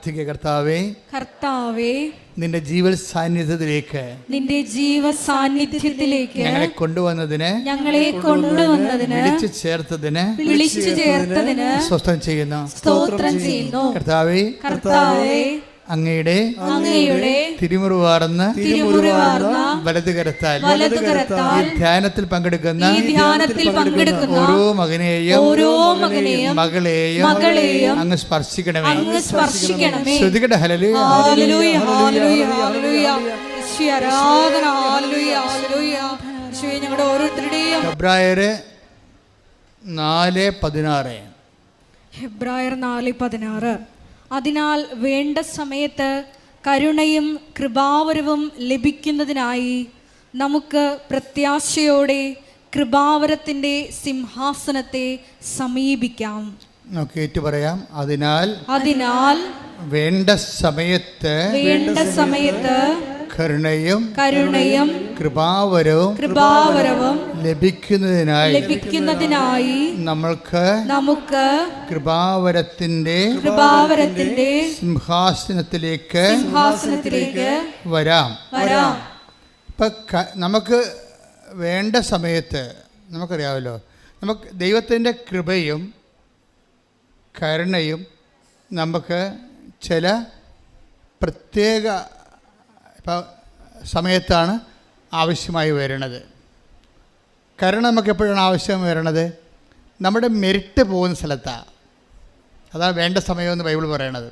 പ്രാർത്ഥിക്കുക. കർത്താവേ, കർത്താവേ, നിന്റെ ജീവ സാന്നിധ്യത്തിലേക്ക് ഞങ്ങളെ കൊണ്ടുവന്നതിന് വിളിച്ചു ചേർത്തതിന് സ്വസ്ഥം ചെയ്യുന്നു. കർത്താവേ, അങ്ങയുടെ തിരുമുറിവാർന്ന വലതുകരത്താൽ ധ്യാനത്തിൽ പങ്കെടുക്കുന്ന ഓരോ മകനെയും മകളെയും അങ്ങ് സ്പർശിക്കണമേ. ശ്രുതികട ഹല്ലേലൂയ. ഹെബ്രായർ 4:16. അതിനാൽ വേണ്ട സമയത്ത് കരുണയും കൃപാവരവും ലഭിക്കുന്നതിനായി നമുക്ക് പ്രത്യാശയോടെ കൃപാവരത്തിന്റെ സിംഹാസനത്തെ സമീപിക്കാം. നമുക്ക് ഏറ്റു പറയാം. അതിനാൽ വേണ്ട സമയത്ത് കരുണയും കൃപാവരവും ലഭിക്കുന്നതിനായി നമുക്ക് കൃപാവരത്തിന്റെ സിംഹാസനത്തിലേക്ക് വരാം. ഇപ്പൊ നമുക്ക് വേണ്ട സമയത്ത് നമുക്കറിയാമല്ലോ, നമുക്ക് ദൈവത്തിൻ്റെ കൃപയും കരുണയും നമുക്ക് ചില പ്രത്യേക സമയത്താണ് ആവശ്യമായി വരുന്നത്. കരുണ നമുക്ക് എപ്പോഴാണ് ആവശ്യം വരുന്നത്? നമ്മുടെ മെരിറ്റ് പോകുന്ന സ്ഥലത്താണ്. അതാണ് വേണ്ട സമയമെന്ന് ബൈബിൾ പറയണത്.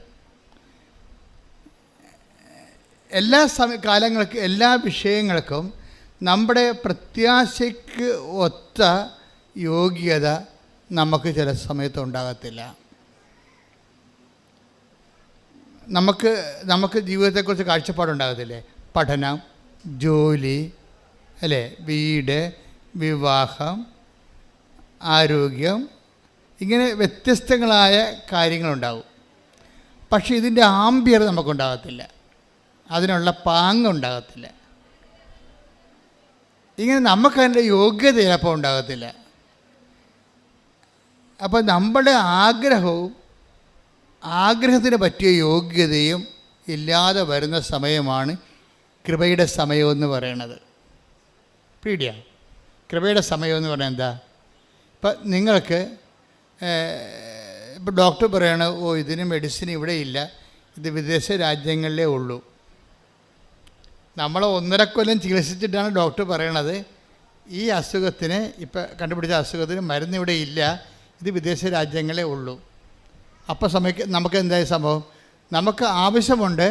എല്ലാ കാലങ്ങൾക്കും എല്ലാ വിഷയങ്ങൾക്കും നമ്മുടെ പ്രത്യാശയ്ക്ക് ഒത്ത യോഗ്യത നമുക്ക് ചില സമയത്ത് ഉണ്ടാകത്തില്ല. നമുക്ക് ജീവിതത്തെക്കുറിച്ച് കാഴ്ചപ്പാടുണ്ടാകത്തില്ലേ? പഠനം, ജോലി, അല്ലേ, വീട്, വിവാഹം, ആരോഗ്യം, ഇങ്ങനെ വ്യത്യസ്തങ്ങളായ കാര്യങ്ങളുണ്ടാവും. പക്ഷെ ഇതിൻ്റെ ആംബിയർ നമുക്കുണ്ടാകത്തില്ല, അതിനുള്ള പാങ്ങുണ്ടാകത്തില്ല. ഇങ്ങനെ നമുക്കതിൻ്റെ യോഗ്യത ചിലപ്പോൾ ഉണ്ടാകത്തില്ല. അപ്പോൾ നമ്മുടെ ആഗ്രഹത്തിന് പറ്റിയ യോഗ്യതയും ഇല്ലാതെ വരുന്ന സമയമാണ് കൃപയുടെ സമയമെന്ന് പറയണത്. പീഡിയ കൃപയുടെ സമയമെന്ന് പറഞ്ഞാൽ എന്താ? ഇപ്പം നിങ്ങൾക്ക് ഇപ്പോൾ ഡോക്ടർ പറയണ, ഇതിന് മെഡിസിൻ ഇവിടെ ഇല്ല, ഇത് വിദേശ രാജ്യങ്ങളിലേ ഉള്ളൂ. നമ്മൾ 1.5 കൊല്ലം ചികിത്സിച്ചിട്ടാണ് ഡോക്ടർ പറയണത്, ഈ അസുഖത്തിന്, ഇപ്പം കണ്ടുപിടിച്ച അസുഖത്തിന് മരുന്ന് ഇവിടെ ഇല്ല, ഇത് വിദേശ രാജ്യങ്ങളേ ഉള്ളൂ. അപ്പോൾ നമുക്ക് എന്തായ സംഭവം? നമുക്ക് ആവശ്യമുണ്ട്,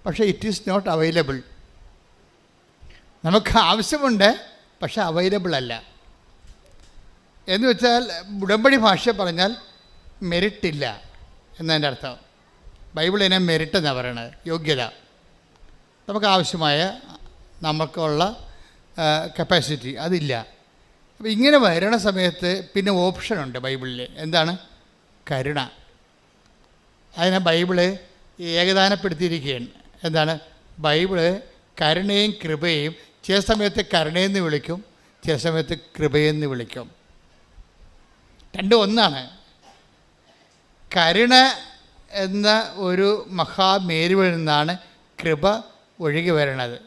പക്ഷേ ഇറ്റ് ഈസ് നോട്ട് അവൈലബിൾ. നമുക്ക് ആവശ്യമുണ്ട്, പക്ഷെ അവൈലബിൾ അല്ല. എന്ന് വെച്ചാൽ ഉടമ്പടി ഭാഷ പറഞ്ഞാൽ മെരിറ്റില്ല എന്നതിൻ്റെ അർത്ഥം. ബൈബിൾ ഇതിനെ മെരിറ്റ് എന്നാണ് പറയണത്, യോഗ്യത. നമുക്ക് ആവശ്യമായ നമുക്കുള്ള കപ്പാസിറ്റി അതില്ല. അപ്പോൾ ഇങ്ങനെ വരണ സമയത്ത് പിന്നെ ഓപ്ഷനുണ്ട് ബൈബിളിൽ. എന്താണ്? കരുണ. അതിനെ ബൈബിള് ഏകദാനപ്പെടുത്തിയിരിക്കുകയാണ്. എന്താണ്? ബൈബിള് കരുണയും കൃപയും ചില സമയത്ത് കരുണയെന്ന് വിളിക്കും, ചില സമയത്ത് കൃപയെന്ന് വിളിക്കും. രണ്ടും ഒന്നാണ്. കരുണ എന്ന ഒരു മഹാമേരുവിൽ നിന്നാണ് കൃപ ഒഴുകി വരണത്.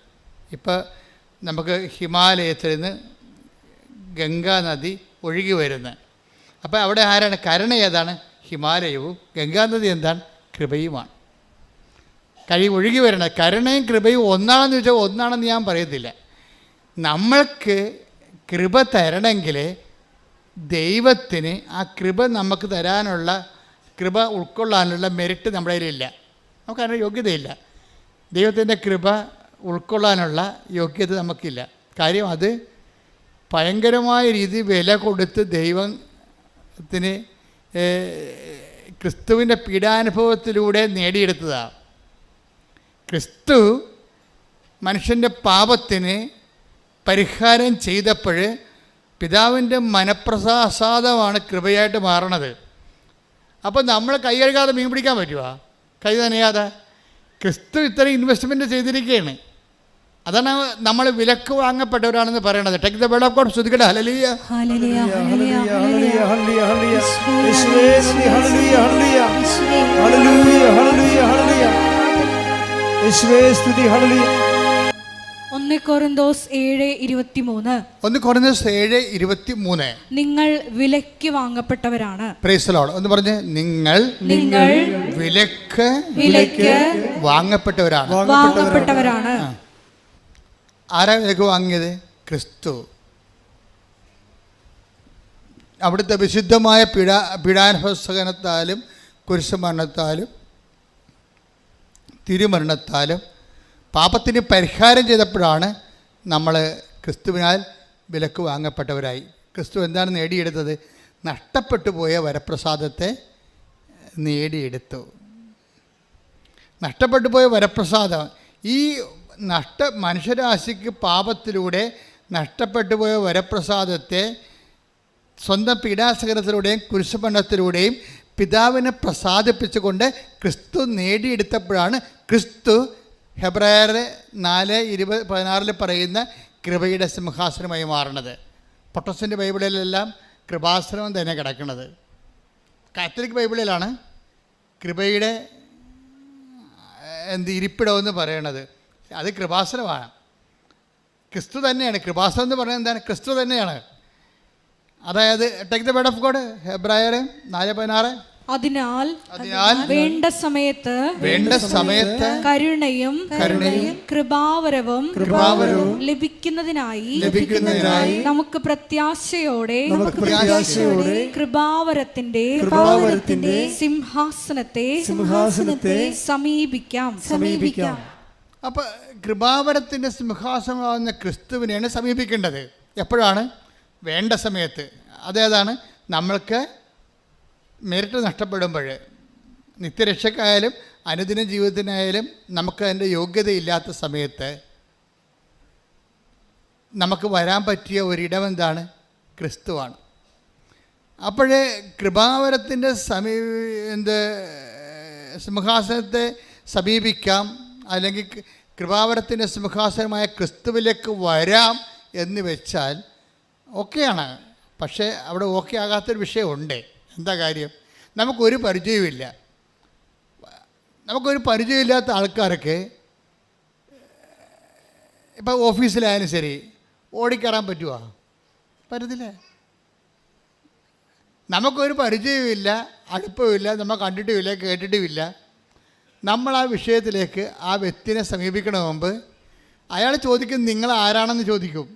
ഇപ്പോൾ നമുക്ക് ഹിമാലയത്തിൽ നിന്ന് ഗംഗാ നദി ഒഴുകി വരുന്നത്. അപ്പോൾ അവിടെ ആരാണ്? കരുണ ഏതാണ്? ഹിമാലയവും. ഗംഗാനദി എന്താണ്? കൃപയുമാണ്. ഒഴുകി വരണത്. കരുണയും കൃപയും ഒന്നാണെന്ന് ചോദിച്ചാൽ ഒന്നാണെന്ന് ഞാൻ പറയത്തില്ല. നമ്മൾക്ക് കൃപ തരണമെങ്കിൽ ദൈവത്തിന് ആ കൃപ നമുക്ക് തരാനുള്ള, കൃപ ഉൾക്കൊള്ളാനുള്ള മെരിറ്റ് നമ്മുടെ കയ്യിലില്ല. നമുക്കതിന് യോഗ്യതയില്ല. ദൈവത്തിൻ്റെ കൃപ ഉൾക്കൊള്ളാനുള്ള യോഗ്യത നമുക്കില്ല. കാര്യം അത് ഭയങ്കരമായ രീതി വില കൊടുത്ത് ദൈവത്തിന് ക്രിസ്തുവിൻ്റെ പീഡാനുഭവത്തിലൂടെ നേടിയെടുത്തതാണ്. ക്രിസ്തു മനുഷ്യൻ്റെ പാപത്തിന് പരിഹാരം ചെയ്തപ്പോൾ പിതാവിൻ്റെ മനപ്രസാദമാണ് കൃപയായിട്ട് മാറണത്. അപ്പോൾ നമ്മൾ കൈ കഴുകാതെ മീൻ പിടിക്കാൻ പറ്റുമോ? കൈ നനയാതെ? ക്രിസ്തു ഇത്രയും ഇൻവെസ്റ്റ്മെൻറ്റ് ചെയ്തിരിക്കുകയാണ്. അതാണ് നമ്മൾ വിലക്ക് വാങ്ങപ്പെട്ടവരാണെന്ന് പറയണത്. Take the word of God. സ്തുതിക്കട്ടെ. ഹല്ലേലൂയ, ഹല്ലേലൂയ, ഹല്ലേലൂയ, ഹല്ലേലൂയ, ഹല്ലേലൂയ, ഹല്ലേലൂയ, യേശുവേ നന്ദി, ഹല്ലേലൂയ, ഹല്ലേലൂയ, ഹല്ലേലൂയ, ഹല്ലേലൂയ, ഹല്ലേലൂയ, യേശുവേ സ്തുതി. ഹല്ലേലൂയ. 1 കൊരിന്തോസ് 7:23 1 കൊരിന്തോസ് 7:23 നിങ്ങൾ വിലയ്ക്ക് വാങ്ങപ്പെട്ടവരാണ്. Price the Lord. ഒന്ന് പറഞ്ഞ്, നിങ്ങൾ വിലക്ക് വാങ്ങപ്പെട്ടവരാണ്. ആരാ വിലക്ക് വാങ്ങിയത്? ക്രിസ്തു. അവിടുത്തെ വിശുദ്ധമായ പീഡാനുഭവസഹനത്താലും കുരിശുമരണത്താലും തിരുമരണത്താലും പാപത്തിന് പരിഹാരം ചെയ്തപ്പോഴാണ് നമ്മൾ ക്രിസ്തുവിനാൽ വിലക്ക് വാങ്ങപ്പെട്ടവരായി. ക്രിസ്തു എന്താണ് നേടിയെടുത്തത്? നഷ്ടപ്പെട്ടു പോയ വരപ്രസാദത്തെ നേടിയെടുത്തു. നഷ്ടപ്പെട്ടു പോയ വരപ്രസാദം, ഈ മനുഷ്യരാശിക്ക് പാപത്തിലൂടെ നഷ്ടപ്പെട്ടു പോയ വരപ്രസാദത്തെ സ്വന്തം പീഡാസഹനത്തിലൂടെയും കുരിശുമരണത്തിലൂടെയും പിതാവിനെ പ്രസാദിപ്പിച്ചുകൊണ്ട് ക്രിസ്തു നേടിയെടുത്തപ്പോഴാണ് ക്രിസ്തു ഹെബ്രായർ 4:16 പറയുന്ന കൃപയുടെ സിംഹാസനമായി മാറുന്നത്. പൊട്ടസിൻ്റെ ബൈബിളിലെല്ലാം കൃപാസനം തന്നെ കിടക്കുന്നത്. കാത്തലിക് ബൈബിളിലാണ് കൃപയുടെ ഇരിപ്പിടമെന്ന് പറയണത്. അത് കൃപാസനമാണ്. ക്രിസ്തു തന്നെയാണ്. കൃപാസനം എന്ന് പറയുന്നത് എന്താണ്? ക്രിസ്തു തന്നെയാണ്. അതായത് take the word of God, ഹെബ്രായർ 4:16. അതിനാൽ വേണ്ട സമയത്ത് കരുണയും കൃപാവരവും ലഭിക്കുന്നതിനായി നമുക്ക് പ്രത്യാശയോടെ കൃപാവരത്തിന്റെ സിംഹാസനത്തെ സമീപിക്കാം. അപ്പൊ കൃപാവരത്തിന്റെ സിംഹാസനമാകുന്ന ക്രിസ്തുവിനെയാണ് സമീപിക്കേണ്ടത്. എപ്പോഴാണ്? വേണ്ട സമയത്ത്. അതേതാണ്? നമ്മൾക്ക് മെറിറ്റ് നഷ്ടപ്പെടുമ്പോൾ, നിത്യരക്ഷക്കായാലും അനുദിന ജീവിതത്തിനായാലും നമുക്ക് അതിൻ്റെ യോഗ്യതയില്ലാത്ത സമയത്ത് നമുക്ക് വരാൻ പറ്റിയ ഒരിടം എന്താണ്? ക്രിസ്തുവാണ്. അപ്പോഴേ കൃപാവരത്തിൻ്റെ സിംഹാസനത്തെ സമീപിക്കാം, അല്ലെങ്കിൽ കൃപാവരത്തിൻ്റെ സിംഹാസനമായ ക്രിസ്തുവിലേക്ക് വരാം എന്ന് വെച്ചാൽ ഓക്കെയാണ്. പക്ഷേ അവിടെ ഓക്കെ ആകാത്തൊരു വിഷയമുണ്ട്. എന്താ കാര്യം? നമുക്കൊരു പരിചയമില്ല. നമുക്കൊരു പരിചയമില്ലാത്ത ആൾക്കാർക്ക് ഇപ്പോൾ ഓഫീസിലായാലും ശരി ഓടിക്കയറാൻ പറ്റുമോ? പറ്റത്തില്ല. നമുക്കൊരു പരിചയമില്ല, അടുപ്പമില്ല, നമ്മൾ കണ്ടിട്ടുമില്ല, കേട്ടിട്ടുമില്ല. നമ്മൾ ആ വിഷയത്തിലേക്ക് ആ വ്യക്തിനെ സമീപിക്കണ മുമ്പ് അയാൾ ചോദിക്കും, നിങ്ങൾ ആരാണെന്ന് ചോദിക്കും.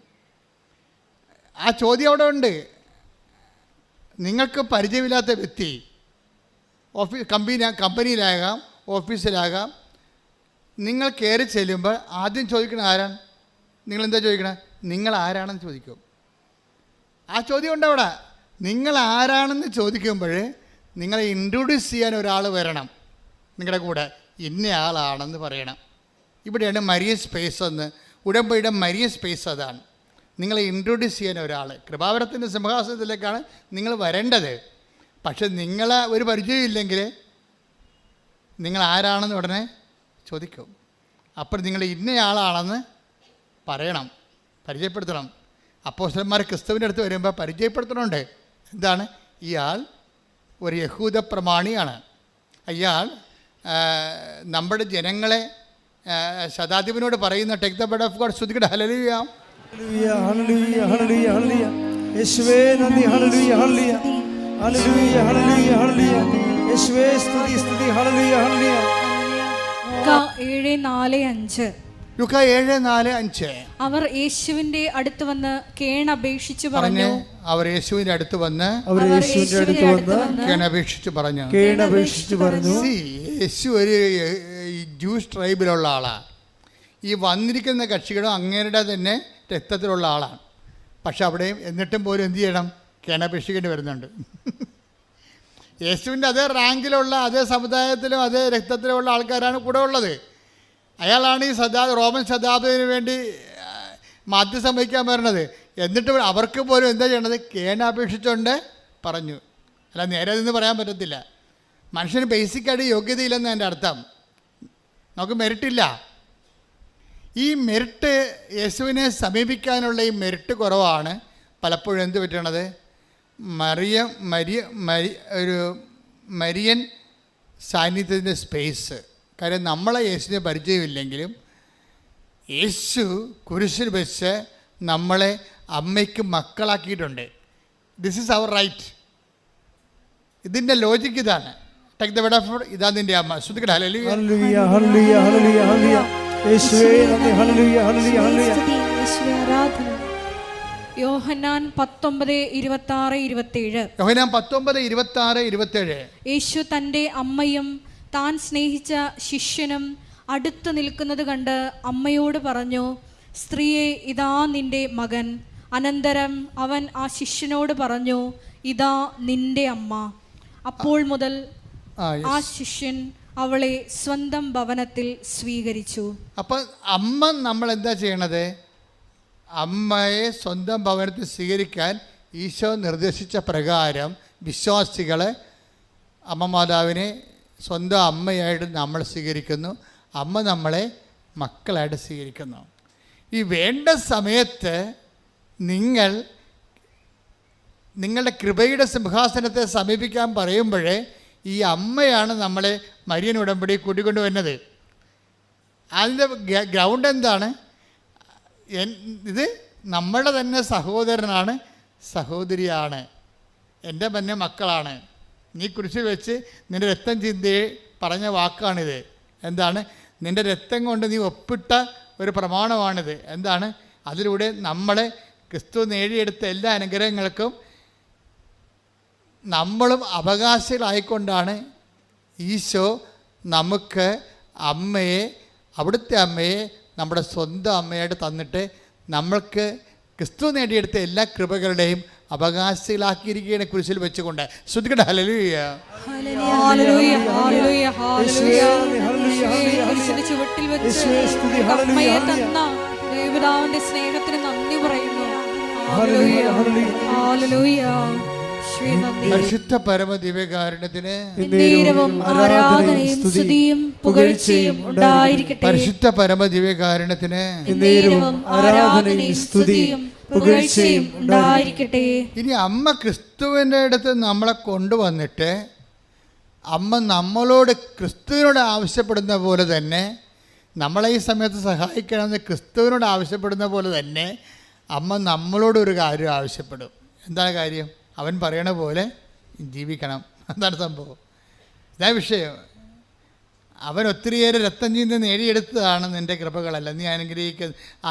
ആ ചോദ്യം അവിടെ ഉണ്ട്. നിങ്ങൾക്ക് പരിചയമില്ലാത്ത വ്യക്തി കമ്പനിയിലാകാം, ഓഫീസിലാകാം, നിങ്ങൾ കയറി ചെല്ലുമ്പോൾ ആദ്യം ചോദിക്കണത് ആരാണ്? നിങ്ങളെന്താ ചോദിക്കണേ? നിങ്ങൾ ആരാണെന്ന് ചോദിക്കും. ആ ചോദ്യം ഉണ്ട് അവിടെ. നിങ്ങൾ ആരാണെന്ന് ചോദിക്കുമ്പോൾ നിങ്ങളെ ഇൻട്രൊഡ്യൂസ് ചെയ്യാൻ ഒരാൾ വരണം നിങ്ങളുടെ കൂടെ. ഇന്ന ആളാണെന്ന് പറയണം. ഇവിടെയാണ് മരിയ സ്പേസ് എന്ന്. ഉടമ്പടിയുടെ മരിയ സ്പേസ് അതാണ്. നിങ്ങളെ ഇൻട്രൊഡ്യൂസ് ചെയ്യാൻ ഒരാൾ. കൃപാവരത്തിൻ്റെ സിംഹാസനത്തിലേക്കാണ് നിങ്ങൾ വരേണ്ടത്. പക്ഷെ നിങ്ങളെ ഒരു പരിചയമില്ലെങ്കിൽ നിങ്ങൾ ആരാണെന്ന് ഉടനെ ചോദിക്കും. അപ്പോൾ നിങ്ങൾ ഇന്നയാളാണെന്ന് പറയണം, പരിചയപ്പെടുത്തണം. അപ്പോസ്തലന്മാർ ക്രിസ്തുവിൻ്റെ അടുത്ത് വരുമ്പോൾ പരിചയപ്പെടുത്തണമുണ്ട്. എന്താണ്? ഇയാൾ ഒരു യഹൂദ പ്രമാണിയാണ്. അയാൾ നമ്മുടെ ജനങ്ങളെ ശതാധിപനോട് പറയുന്ന take the word of God. ശ്രുതിക്കട്ടെ. ഹല്ലേലൂയ, ഹല്ലേലൂയ, ഹല്ലേലൂയ, ഹല്ലേലൂയ. യേശുവേ നന്ദി. ഹല്ലേലൂയ, ഹല്ലേലൂയ, ഹല്ലേലൂയ, ഹല്ലേലൂയ, ഹല്ലേലൂയ. യേശുവേ സ്തുതി, സ്തുതി. ഹല്ലേലൂയ, ഹല്ലേലൂയ. 7:4-5. ലൂക്കാ 7:4-5. അവർ യേശുവിന്റെ അടുത്ത് വന്ന് കേണപേക്ഷിച്ചു പറഞ്ഞു. അവർ യേശുവിന്റെ അടുത്ത് വന്ന് കേണപേക്ഷിച്ചു പറഞ്ഞു. യേശു ഒരു ജൂസ് ട്രൈബിലുള്ള ആളാണ്. ഈ വന്നിരിക്കുന്ന കക്ഷികളും അങ്ങേരുടെ തന്നെ രക്തത്തിലുള്ള ആളാണ്. പക്ഷെ അവിടെയും എന്നിട്ടും പോലും എന്ത് ചെയ്യണം? കേണപേക്ഷിക്കേണ്ടി വരുന്നുണ്ട്. യേശുവിൻ്റെ അതേ റാങ്കിലുള്ള, അതേ സമുദായത്തിലും അതേ രക്തത്തിലുമുള്ള ആൾക്കാരാണ് കൂടെ ഉള്ളത്. അയാളാണ് ഈ റോമൻ ശതാബ്ദത്തിന് വേണ്ടി മധ്യസ്ഥം വഹിക്കാൻ വരുന്നത്. എന്നിട്ട് അവർക്ക് പോലും എന്താ ചെയ്യണത്? കേണപേക്ഷിച്ചുകൊണ്ട് പറഞ്ഞു. അല്ല, നേരെ നിന്ന് പറയാൻ പറ്റത്തില്ല. മനുഷ്യന് ബേസിക്കായിട്ട് യോഗ്യതയില്ലെന്ന് എൻ്റെ അർത്ഥം. നമുക്ക് മെറിറ്റില്ല. ഈ മെറിറ്റ്, യേശുവിനെ സമീപിക്കാനുള്ള ഈ മെറിറ്റ് കുറവാണ് പലപ്പോഴും എന്ത് പറ്റണത്? ഒരു മരിയൻ സാന്നിധ്യത്തിൻ്റെ സ്പേസ്. കാര്യം നമ്മളെ യേശുവിനെ പരിചയമില്ലെങ്കിലും യേശു കുരിശിൽ വെച്ച് നമ്മളെ അമ്മയ്ക്ക് മക്കളാക്കിയിട്ടുണ്ട്. This is our right. ഇതിൻ്റെ ലോജിക്ക് ഇതാണ്. Take the word of God. ഇതാ നിൻ്റെ അമ്മ. ശ്രദ്ധിക്കട്ടെ. ഹല്ലേലൂയ ഹല്ലേലൂയ ഹല്ലേലൂയ ഹല്ലേലൂയ ഹല്ലേലൂയ. യേശുവേ നന്ദി. ഹല്ലേലൂയ ഹല്ലേലൂയ ഹല്ലേലൂയ. യോഹന്നാൻ 19:26-27. യോഹന്നാൻ 19:26-27. യേശു തൻ്റെ അമ്മയും താൻ സ്നേഹിച്ച ശിഷ്യനും അടുത്ത് നിൽക്കുന്നത് കണ്ട് അമ്മയോട് പറഞ്ഞു, സ്ത്രീയെ, ഇതാ നിന്റെ മകൻ. അനന്തരം അവൻ ആ ശിഷ്യനോട് പറഞ്ഞു, ഇതാ നിന്റെ അമ്മ. അപ്പോൾ മുതൽ ആ ശിഷ്യൻ അവളെ സ്വന്തം ഭവനത്തിൽ സ്വീകരിച്ചു. അപ്പം അമ്മ നമ്മൾ എന്താ ചെയ്യണത്? അമ്മയെ സ്വന്തം ഭവനത്തിൽ സ്വീകരിക്കാൻ ഈശോ നിർദ്ദേശിച്ച പ്രകാരം വിശ്വാസികളെ അമ്മ മാതാവിനെ സ്വന്തം അമ്മയായിട്ട് നമ്മൾ സ്വീകരിക്കുന്നു. അമ്മ നമ്മളെ മക്കളായിട്ട് സ്വീകരിക്കുന്നു. ഈ വേണ്ട സമയത്ത് നിങ്ങളുടെ കൃപയുടെ സിംഹാസനത്തെ സമീപിക്കാൻ പറയുമ്പോഴേ ഈ അമ്മയാണ് നമ്മളെ മരിയൻ ഉടമ്പടി കൂട്ടിക്കൊണ്ട് വരുന്നത്. അതിൻ്റെ ഗ്രൗണ്ട് എന്താണ്? ഇത് നമ്മുടെ തന്നെ സഹോദരനാണ്, സഹോദരിയാണ്, എൻ്റെ തന്നെ മക്കളാണ്. നീ കുരിശിൽ വെച്ച് നിൻ്റെ രക്തം ചിന്തി പറഞ്ഞ വാക്കാണിത്. എന്താണ്? നിൻ്റെ രക്തം കൊണ്ട് നീ ഒപ്പിട്ട ഒരു പ്രമാണമാണിത്. എന്താണ്? അതിലൂടെ നമ്മളെ ക്രിസ്തു നേടിയെടുത്ത എല്ലാ അനുഗ്രഹങ്ങൾക്കും നമ്മളും അവകാശികളായിക്കൊണ്ടാണ് ഈശോ നമുക്ക് അവിടുത്തെ അമ്മയെ നമ്മുടെ സ്വന്തം അമ്മയായിട്ട് തന്നിട്ട് നമ്മൾക്ക് ക്രിസ്തു നേടിയെടുത്ത എല്ലാ കൃപകളുടെയും അവകാശികളാക്കിയിരിക്കുകയാണ് കുരിശിൽ വെച്ചുകൊണ്ട്. ശ്രദ്ധിക്കട്ടെ. ഹല്ലേലൂയ ഹല്ലേലൂയ ഹല്ലേലൂയ ഹല്ലേലൂയ. കുരിശിന്റെ ചുവട്ടിൽ വെച്ച് അമ്മയെ തന്ന ദൈവപിതാവിന്റെ സ്നേഹത്തിന് നന്ദി പറയുന്നു. ഹല്ലേലൂയ ഹല്ലേലൂയ. പരിശുദ്ധ പരമ ദിവ്യകാരുണ്യത്തിന് ആരാധനയും സ്തുതിയും പുകഴ്ചയും ഉണ്ടായിരിക്കട്ടെ. പരിശുദ്ധ പരമ ദിവ്യകാരുണ്യത്തിന് ആരാധനയും സ്തുതിയും പുകഴ്ചയും ഉണ്ടായിരിക്കട്ടെ. ഇനി അമ്മ ക്രിസ്തുവിൻ്റെ അടുത്ത് നമ്മളെ കൊണ്ടുവന്നിട്ട് അമ്മ നമ്മളോട് ക്രിസ്തുവിനോട് ആവശ്യപ്പെടുന്ന പോലെ തന്നെ, നമ്മളെ ഈ സമയത്ത് സഹായിക്കണമെന്ന് ക്രിസ്തുവിനോട് ആവശ്യപ്പെടുന്ന പോലെ തന്നെ അമ്മ നമ്മളോടൊരു കാര്യം ആവശ്യപ്പെടും. എന്താണ് കാര്യം? അവൻ പറയണ പോലെ ജീവിക്കണം. എന്താണ് സംഭവം? ഇതാ വിഷയം. അവൻ ഒത്തിരിയേറെ രക്തം ചീന്തി നേടിയെടുത്തതാണ് നിൻ്റെ കൃപകളല്ല, നീ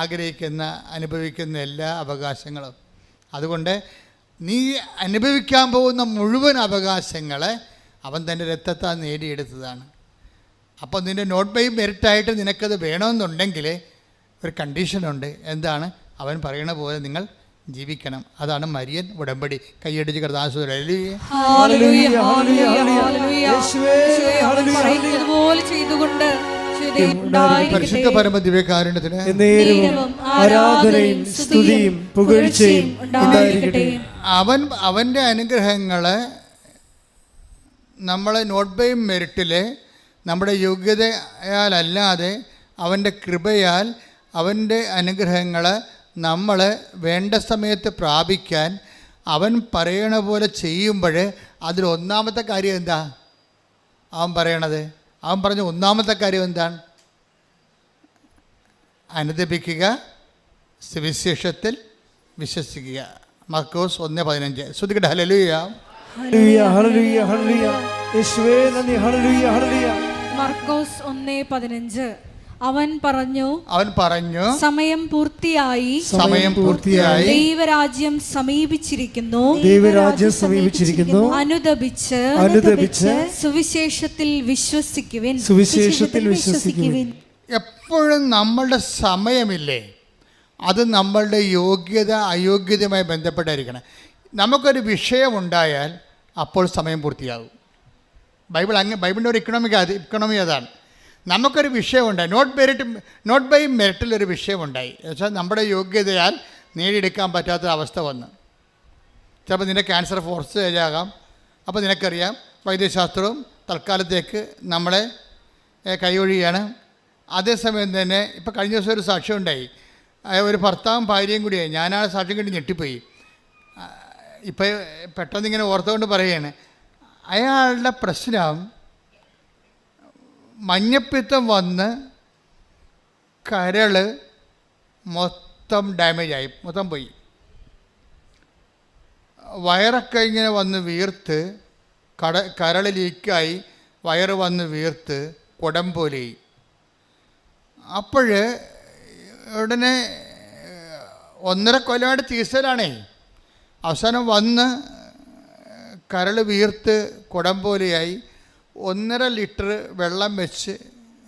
ആഗ്രഹിക്കുന്ന അനുഭവിക്കുന്ന എല്ലാ അവകാശങ്ങളും. അതുകൊണ്ട് നീ അനുഭവിക്കാൻ പോകുന്ന മുഴുവൻ അവകാശങ്ങളെ അവൻ തൻ്റെ രക്തത്താൽ നേടിയെടുത്തതാണ്. അപ്പോൾ നിൻ്റെ നോട്ട് ബൈ മെറിറ്റായിട്ട് നിനക്കത് വേണമെന്നുണ്ടെങ്കിൽ ഒരു കണ്ടീഷനുണ്ട്. എന്താണ്? അവൻ പറയണ പോലെ നിങ്ങൾ ജീവിക്കണം. അതാണ് മരിയൻ ഉടമ്പടി. കൈയടിച്ച് പരിശുദ്ധ പരമ ദിവ്യകാരുണ്യത്തിന് ആരാധനയും സ്തുതിയും പുകഴ്ചയും ഉണ്ടായിരിക്കട്ടെ. അവൻ്റെ അനുഗ്രഹങ്ങളെ നമ്മളെ നോട്ട് ബൈ മെറിറ്റിൽ നമ്മുടെ യോഗ്യതയാലല്ലാതെ അവൻ്റെ കൃപയാൽ അവൻ്റെ അനുഗ്രഹങ്ങൾ നമ്മൾ വേണ്ട സമയത്ത് പ്രാപിക്കാൻ അവൻ പറയണ പോലെ ചെയ്യുമ്പോൾ അതിലൊന്നാമത്തെ കാര്യം എന്താ അവൻ പറയണത്? അവൻ പറഞ്ഞ ഒന്നാമത്തെ കാര്യം എന്താണ്? അനുദപിക്കുക, സുവിശേഷത്തിൽ വിശ്വസിക്കുക. മർക്കോസ് 1:15. ശ്രദ്ധിക്കട്ടെ. ഹല്ലേലൂയ ഹല്ലേലൂയ ഹല്ലേലൂയ ഹല്ലേലൂയ. യേശുവേ നന്ദി. ഹല്ലേലൂയ ഹല്ലേലൂയ. മർക്കോസ് 1:15. അവൻ പറഞ്ഞു സമയം പൂർത്തിയായി, ദൈവരാജ്യം സമീപിച്ചിരിക്കുന്നു, അനുദപിച്ച് സുവിശേഷത്തിൽ വിശ്വസിക്കുവിൻ. എപ്പോഴും നമ്മളുടെ സമയമില്ലേ, അത് നമ്മളുടെ യോഗ്യത അയോഗ്യതയുമായി ബന്ധപ്പെട്ടായിരിക്കണം. നമുക്കൊരു വിഷയമുണ്ടായാൽ അപ്പോൾ സമയം പൂർത്തിയാകും. ബൈബിളിൻ്റെ ഒരു ഇക്കണോമി അതാണ്. നമുക്കൊരു വിഷയമുണ്ടായി, നോട്ട് ബൈ മെറിറ്റിലൊരു വിഷയമുണ്ടായി എന്നുവെച്ചാൽ നമ്മുടെ യോഗ്യതയാൽ നേടിയെടുക്കാൻ പറ്റാത്ത അവസ്ഥ വന്നു. ചിലപ്പോൾ നിൻ്റെ ക്യാൻസർ ഫോർസ് ആകാം. അപ്പോൾ നിനക്കറിയാം വൈദ്യശാസ്ത്രവും തൽക്കാലത്തേക്ക് നമ്മളെ കൈയൊഴിയാണ്. അതേസമയം തന്നെ ഇപ്പോൾ കഴിഞ്ഞ ദിവസം ഒരു സാക്ഷ്യം ഉണ്ടായി. ഒരു ഭർത്താവും ഭാര്യയും കൂടിയായി. ഞാനാ സാക്ഷ്യം കണ്ടി ഞെട്ടിപ്പോയി. ഇപ്പോൾ പെട്ടെന്നിങ്ങനെ ഓർത്തുകൊണ്ട് പറയുകയാണ്, അയാളുടെ പ്രശ്നം മഞ്ഞപ്പിത്തം വന്ന് കരൾ മൊത്തം ഡാമേജായി, മൊത്തം പോയി. വയറൊക്കെ ഇങ്ങനെ വന്ന് വീർത്ത്, കരൾ ലീക്കായി വയറ് വന്ന് വീർത്ത് കുടം പോലെയായി. അപ്പോൾ ഉടനെ 1.5 കൊല്ലമായിട്ട് ചികിത്സയിലാണേ. അവസാനം വന്ന് കരൾ വീർത്ത് കുടം പോലെയായി 1.5 ലിറ്റർ വെള്ളം വെച്ച്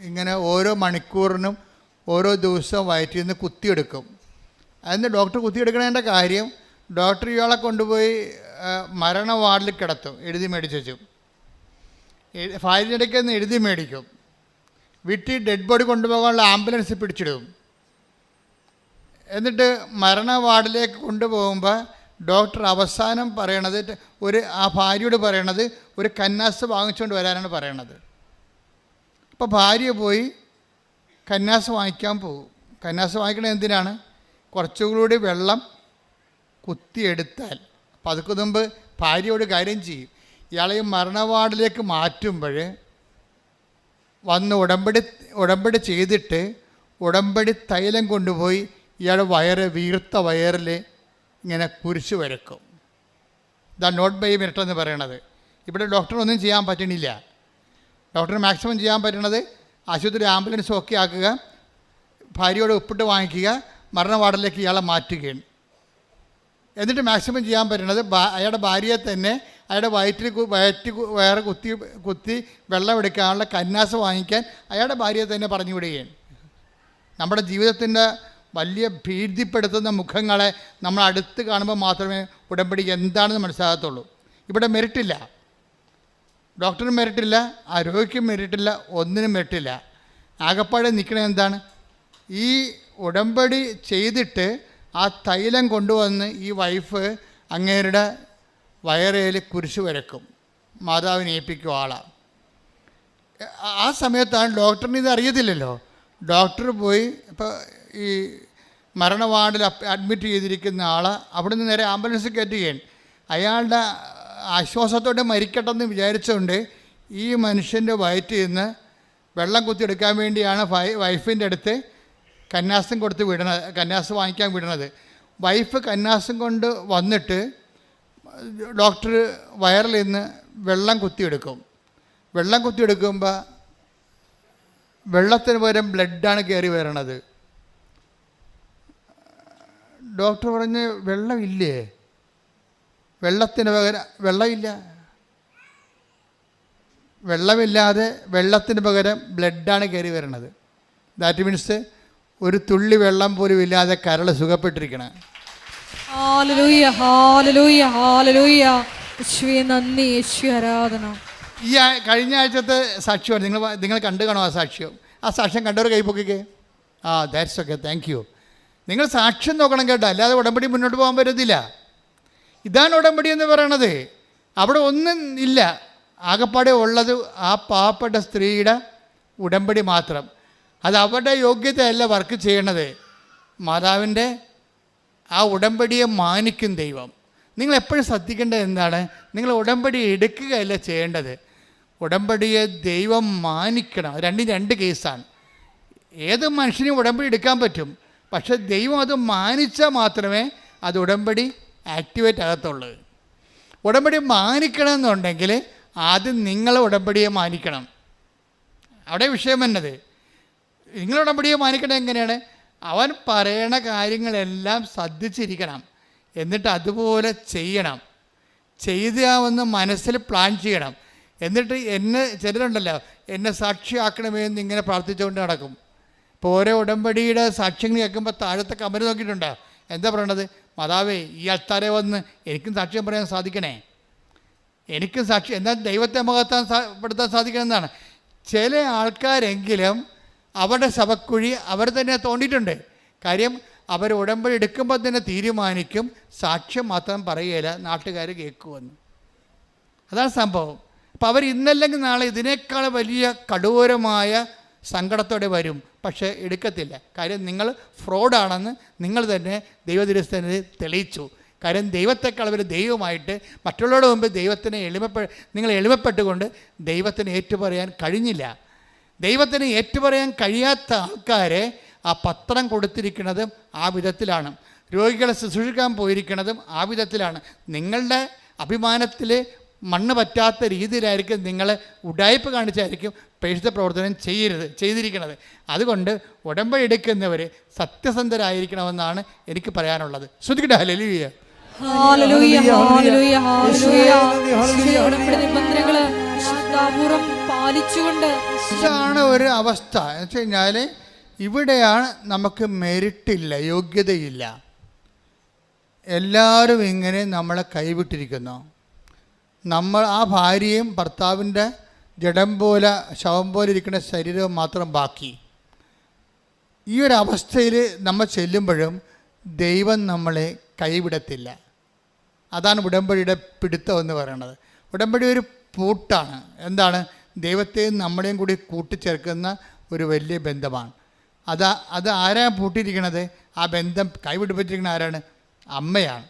ഇങ്ങനെ ഓരോ മണിക്കൂറിനും ഓരോ ദിവസവും വയറ്റിൽ നിന്ന് കുത്തിയെടുക്കും. അതിന് ഡോക്ടർ കുത്തിയെടുക്കണതിൻ്റെ കാര്യം, ഡോക്ടർ ഇയാളെ കൊണ്ടുപോയി മരണ വാർഡിൽ കിടത്തും, എഴുതി മേടിച്ചു വെച്ചു. ഫയലിനിടയ്ക്ക് നിന്ന് എഴുതി മേടിക്കും. വീട്ടിൽ ഡെഡ് ബോഡി കൊണ്ടുപോകാനുള്ള ആംബുലൻസ് പിടിച്ചിടും. എന്നിട്ട് മരണ വാർഡിലേക്ക് കൊണ്ടുപോകുമ്പോൾ ഡോക്ടർ അവസാനം പറയണത്, ആ ഭാര്യയോട് പറയണത് ഒരു കന്നാസ് വാങ്ങിച്ചുകൊണ്ട് വരാനാണ് പറയണത്. അപ്പോൾ ഭാര്യ പോയി കന്നാസ് വാങ്ങിക്കാൻ പോകും. കന്നാസ് വാങ്ങിക്കണത് എന്തിനാണ്? കുറച്ചുകൂടി വെള്ളം കുത്തിയെടുത്താൽ. അപ്പം അതൊക്കെ മുമ്പ് ഭാര്യയോട് കാര്യം ചെയ്യും. ഇയാളെ മരണ വാർഡിലേക്ക് മാറ്റുമ്പോൾ വന്ന് ഉടമ്പടി ചെയ്തിട്ട് ഉടമ്പടി തൈലം കൊണ്ടുപോയി ഇയാളുടെ വീർത്ത വയറിൽ ഇങ്ങനെ കുരിശ് വരക്കും. ഇതാണ് നോട്ട് ബൈ മിനിറ്റ് എന്ന് പറയണത്. ഇവിടെ ഡോക്ടറിനൊന്നും ചെയ്യാൻ പറ്റണില്ല. ഡോക്ടറിന് മാക്സിമം ചെയ്യാൻ പറ്റണത് ആശുപത്രി ആംബുലൻസ് ഒക്കെ ആക്കുക, ഭാര്യയോട് ഒപ്പിട്ട് വാങ്ങിക്കുക, മരണ വാർഡിലേക്ക് ഇയാളെ മാറ്റുകയാണ്. എന്നിട്ട് മാക്സിമം ചെയ്യാൻ പറ്റണത് അയാളുടെ ഭാര്യയെ തന്നെ അയാളുടെ വയറ് കുത്തി വെള്ളം എടുക്കാനുള്ള കന്നാസ് വാങ്ങിക്കാൻ അയാളുടെ ഭാര്യയെ തന്നെ പറഞ്ഞു വിടുകയാണ്. നമ്മുടെ ജീവിതത്തിൻ്റെ വലിയ ഭീതിപ്പെടുത്തുന്ന മുഖങ്ങളെ നമ്മൾ അടുത്ത് കാണുമ്പോൾ മാത്രമേ ഉടമ്പടി എന്താണെന്ന് മനസ്സിലാകത്തുള്ളൂ. ഇവിടെ മെറിറ്റില്ല, ഡോക്ടറിനും മെറിറ്റില്ല, ആ രോഗിക്കും മെറിറ്റില്ല, ഒന്നിനും മെറിറ്റില്ല. ആകപ്പാടെ നിൽക്കണത് എന്താണ്? ഈ ഉടമ്പടി ചെയ്തിട്ട് ആ തൈലം കൊണ്ടുവന്ന് ഈ വൈഫ് അങ്ങേരുടെ വയറേൽ കുരിശ് വരക്കും, മാതാവിനെ ഏൽപ്പിക്കും ആളാണ്. ആ സമയത്താണ് ഡോക്ടറിന് ഇത് അറിയത്തില്ലല്ലോ. ഡോക്ടർ പോയി ഇപ്പോൾ ഈ മരണ വാർഡിൽ അഡ്മിറ്റ് ചെയ്തിരിക്കുന്ന ആളെ അവിടെ നിന്ന് നേരെ ആംബുലൻസ് കയറ്റുകയാണ്. അയാളുടെ ആശ്വാസത്തോടെ മരിക്കട്ടെന്ന് വിചാരിച്ചുകൊണ്ട് ഈ മനുഷ്യൻ്റെ വയറ്റിൽ നിന്ന് വെള്ളം കുത്തിയെടുക്കാൻ വേണ്ടിയാണ് വൈഫിൻ്റെ അടുത്ത് കന്നാസും കൊടുത്ത് വിടണത്, കന്നാസ് വാങ്ങിക്കാൻ വിടണത്. വൈഫ് കന്നാസും കൊണ്ട് വന്നിട്ട് ഡോക്ടർ വയറിൽ നിന്ന് വെള്ളം കുത്തിയെടുക്കും. വെള്ളം കുത്തിയെടുക്കുമ്പോൾ വെള്ളത്തിന് പകരം ബ്ലഡാണ് കയറി വരണത്. ഡോക്ടർ പറഞ്ഞ് വെള്ളമില്ലേ? വെള്ളത്തിന് പകരം വെള്ളമില്ല. വെള്ളമില്ലാതെ വെള്ളത്തിന് പകരം ബ്ലഡാണ് കയറി വരണത്. ദാറ്റ് മീൻസ് ഒരു തുള്ളി വെള്ളം പോലും ഇല്ലാതെ കരൾ സുഖപ്പെട്ടിരിക്കണം. ഹല്ലേലൂയ, ഹല്ലേലൂയ, ഹല്ലേലൂയ. യേശുവേ നന്ദി, യേശുവേ ആരാധന. ഈ കഴിഞ്ഞ ആഴ്ചത്തെ സാക്ഷ്യമാണ് നിങ്ങൾ കണ്ടു കാണും. ആ സാക്ഷ്യം കണ്ടവർ കൈപ്പൊക്കിക്കേ. That's okay, thank you. നിങ്ങൾ സാക്ഷ്യം നോക്കണം കേട്ടോ, അല്ലാതെ ഉടമ്പടി മുന്നോട്ട് പോകാൻ പറ്റത്തില്ല. ഇതാണ് ഉടമ്പടി എന്ന് പറയണത്. അവിടെ ഒന്നും ഇല്ല, ആകപ്പാടെ ഉള്ളത് ആ പാവപ്പെട്ട സ്ത്രീയുടെ ഉടമ്പടി മാത്രം. അത് അവരുടെ യോഗ്യതയല്ല വർക്ക് ചെയ്യണത്, മാതാവിൻ്റെ ആ ഉടമ്പടിയെ മാനിക്കും ദൈവം. നിങ്ങൾ എപ്പോഴും ശ്രദ്ധിക്കേണ്ടത് എന്താണ്? നിങ്ങൾ ഉടമ്പടി എടുക്കുകയല്ല ചെയ്യേണ്ടത്, ഉടമ്പടിയെ ദൈവം മാനിക്കണം. രണ്ടും രണ്ട് കേസാണ്. ഏത് മനുഷ്യനും ഉടമ്പടി എടുക്കാൻ പറ്റും, പക്ഷെ ദൈവം അത് മാനിച്ചാൽ മാത്രമേ അത് ഉടമ്പടി ആക്ടിവേറ്റ് ആകത്തുള്ളൂ. ഉടമ്പടി മാനിക്കണമെന്നുണ്ടെങ്കിൽ ആദ്യം നിങ്ങൾ ഉടമ്പടിയെ മാനിക്കണം. അവിടെ വിഷയം എന്നത് നിങ്ങൾ ഉടമ്പടിയെ മാനിക്കണം എങ്ങനെയാണ്? അവൻ പറയണ കാര്യങ്ങളെല്ലാം ശ്രദ്ധിച്ചിരിക്കണം, എന്നിട്ട് അതുപോലെ ചെയ്യണം. ചെയ്താവെന്ന് മനസ്സിൽ പ്ലാൻ ചെയ്യണം. എന്നിട്ട് ചിലരുണ്ടല്ലോ എന്നെ സാക്ഷിയാക്കണമെന്ന് ഇങ്ങനെ പ്രാർത്ഥിച്ചുകൊണ്ട് നടക്കും. ഇപ്പോൾ ഓരോ ഉടമ്പടിയുടെ സാക്ഷ്യങ്ങൾ കേൾക്കുമ്പോൾ താഴത്തെ കമന്റ് നോക്കിയിട്ടുണ്ടോ? എന്താ പറയണത്? മാതാവേ, ഈ അൾത്താരെ വന്ന് എനിക്കും സാക്ഷ്യം പറയാൻ സാധിക്കണേ, എനിക്കും സാക്ഷി എന്നാൽ ദൈവത്തെ പെടുത്താൻ സാധിക്കണം എന്നാണ്. ചില ആൾക്കാരെങ്കിലും അവരുടെ ശവക്കുഴി അവർ തന്നെ തോണ്ടിയിട്ടുണ്ട്. കാര്യം അവർ ഉടമ്പടി എടുക്കുമ്പോൾ തന്നെ തീരുമാനിക്കും സാക്ഷ്യം മാത്രം പറയുകയില്ല, നാട്ടുകാർ കേൾക്കുമെന്ന്. അതാണ് സംഭവം. അപ്പോൾ അവർ ഇന്നല്ലെങ്കിൽ നാളെ ഇതിനേക്കാൾ വലിയ കടൂരമായ സങ്കടത്തോടെ വരും, പക്ഷേ എടുക്കത്തില്ല. കാര്യം നിങ്ങൾ ഫ്രോഡാണെന്ന് നിങ്ങൾ തന്നെ ദൈവദിവസത്തിന് തെളിയിച്ചു. കാര്യം ദൈവത്തെക്കാൾ അവർ ദൈവമായിട്ട് മറ്റുള്ളവരുടെ മുമ്പ് ദൈവത്തിനെ നിങ്ങൾ എളിമപ്പെട്ടുകൊണ്ട് ദൈവത്തിന് ഏറ്റുപറയാൻ കഴിഞ്ഞില്ല. ദൈവത്തിന് ഏറ്റുപറയാൻ കഴിയാത്ത ആൾക്കാരെ ആ പത്രം കൊടുത്തിരിക്കുന്നതും ആ വിധത്തിലാണ്. രോഗികളെ ശുശ്രൂഷിക്കാൻ പോയിരിക്കുന്നതും ആ വിധത്തിലാണ്. നിങ്ങളുടെ അഭിമാനത്തിൽ മണ്ണ് പറ്റാത്ത രീതിയിലായിരിക്കും നിങ്ങൾ ഉഡായിപ്പ് കാണിച്ചായിരിക്കും പരിശുദ്ധ പ്രവർത്തനം ചെയ്തിരിക്കുന്നത്. അതുകൊണ്ട് ഉടമ്പടി എടുക്കുന്നവർ സത്യസന്ധരായിരിക്കണമെന്നാണ് എനിക്ക് പറയാനുള്ളത്. ശ്രദ്ധിക്കട്ടെ. ഹല്ലേലൂയ. ഹല്ലേലൂയ, ഹല്ലേലൂയ, ഹല്ലേലൂയ. ഉടമ്പടി നിബന്ധനകള് വിശുദ്ധാപൂർവം പാലിച്ചുകൊണ്ട് ഇതാണ് ഒരു അവസ്ഥ. എന്ന് വെച്ച് കഴിഞ്ഞാൽ ഇവിടെയാണ് നമുക്ക് മെരിട്ടില്ല, യോഗ്യതയില്ല. എല്ലാവരും ഇങ്ങനെ നമ്മളെ കൈവിട്ടിരിക്കുന്നു. നമ്മൾ ആ ഭാര്യയും ഭർത്താവിൻ്റെ ജഡം പോലെ ശവം പോലെ ഇരിക്കുന്ന ശരീരവും മാത്രം ബാക്കി. ഈ ഒരു അവസ്ഥയിൽ നമ്മൾ ചെല്ലുമ്പോഴും ദൈവം നമ്മളെ കൈവിടത്തില്ല. അതാണ് ഉടമ്പടിയുടെ പിടുത്തം എന്ന് പറയുന്നത്. ഉടമ്പടി ഒരു പൂട്ടാണ്. എന്താണ്? ദൈവത്തെയും നമ്മളെയും കൂടി കൂട്ടിച്ചേർക്കുന്ന ഒരു വലിയ ബന്ധമാണ്. അത് ആരാണ് പൂട്ടിയിരിക്കണത്? ആ ബന്ധം കൈവിടിപ്പിച്ചിരിക്കുന്ന ആരാണ്? അമ്മയാണ്.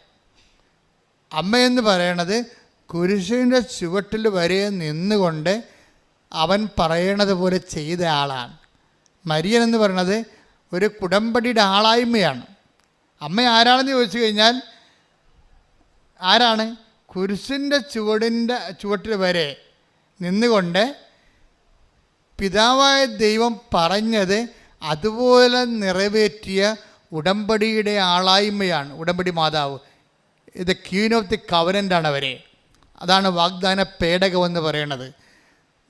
അമ്മയെന്ന് പറയണത് കുരിശിൻ്റെ ചുവട്ടിൽ വരെ നിന്നുകൊണ്ട് അവൻ പറയണത് പോലെ ചെയ്ത ആളാണ്. മരിയൻ എന്ന് പറയുന്നത് ഒരു ഉടമ്പടിയുടെ ആളായ്മയാണ്. അമ്മ ആരാണെന്ന് ചോദിച്ചു കഴിഞ്ഞാൽ ആരാണ്? കുരിശിൻ്റെ ചുവട്ടിൽ വരെ നിന്നുകൊണ്ട് പിതാവായ ദൈവം പറഞ്ഞത് അതുപോലെ നിറവേറ്റിയ ഉടമ്പടിയുടെ ആളായ്മയാണ് ഉടമ്പടി മാതാവ്. ഇത് ക്വീൻ ഓഫ് ദി കവനൻ്റാണ് അവരെ. അതാണ് വാഗ്ദാന പേടകമെന്ന് പറയണത്.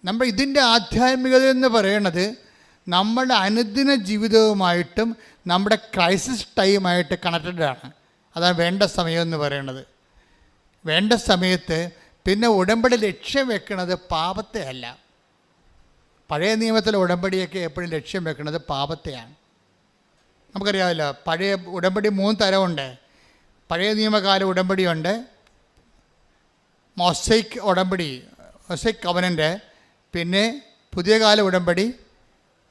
നമ്മൾ ഇതിൻ്റെ ആധ്യാത്മികത എന്ന് പറയണത് നമ്മുടെ അനുദിന ജീവിതവുമായിട്ടും നമ്മുടെ ക്രൈസിസ് ടൈമായിട്ട് കണക്റ്റഡാണ്. അതാണ് വേണ്ട സമയം എന്ന് പറയണത്. വേണ്ട സമയത്ത് പിന്നെ ഉടമ്പടി ലക്ഷ്യം വെക്കുന്നത് പാപത്തെ അല്ല. പഴയ നിയമത്തിലെ ഉടമ്പടിയൊക്കെ എപ്പോഴും ലക്ഷ്യം വെക്കുന്നത് പാപത്തെയാണ്. നമുക്കറിയാമല്ലോ, പഴയ ഉടമ്പടി 3 തരമുണ്ട്. പഴയ നിയമകാല ഉടമ്പടിയുണ്ട്, മൊസൈക്ക് ഉടമ്പടി, മൊസൈക്ക് കവനൻ്റ്. പിന്നെ പുതിയ കാല ഉടമ്പടി,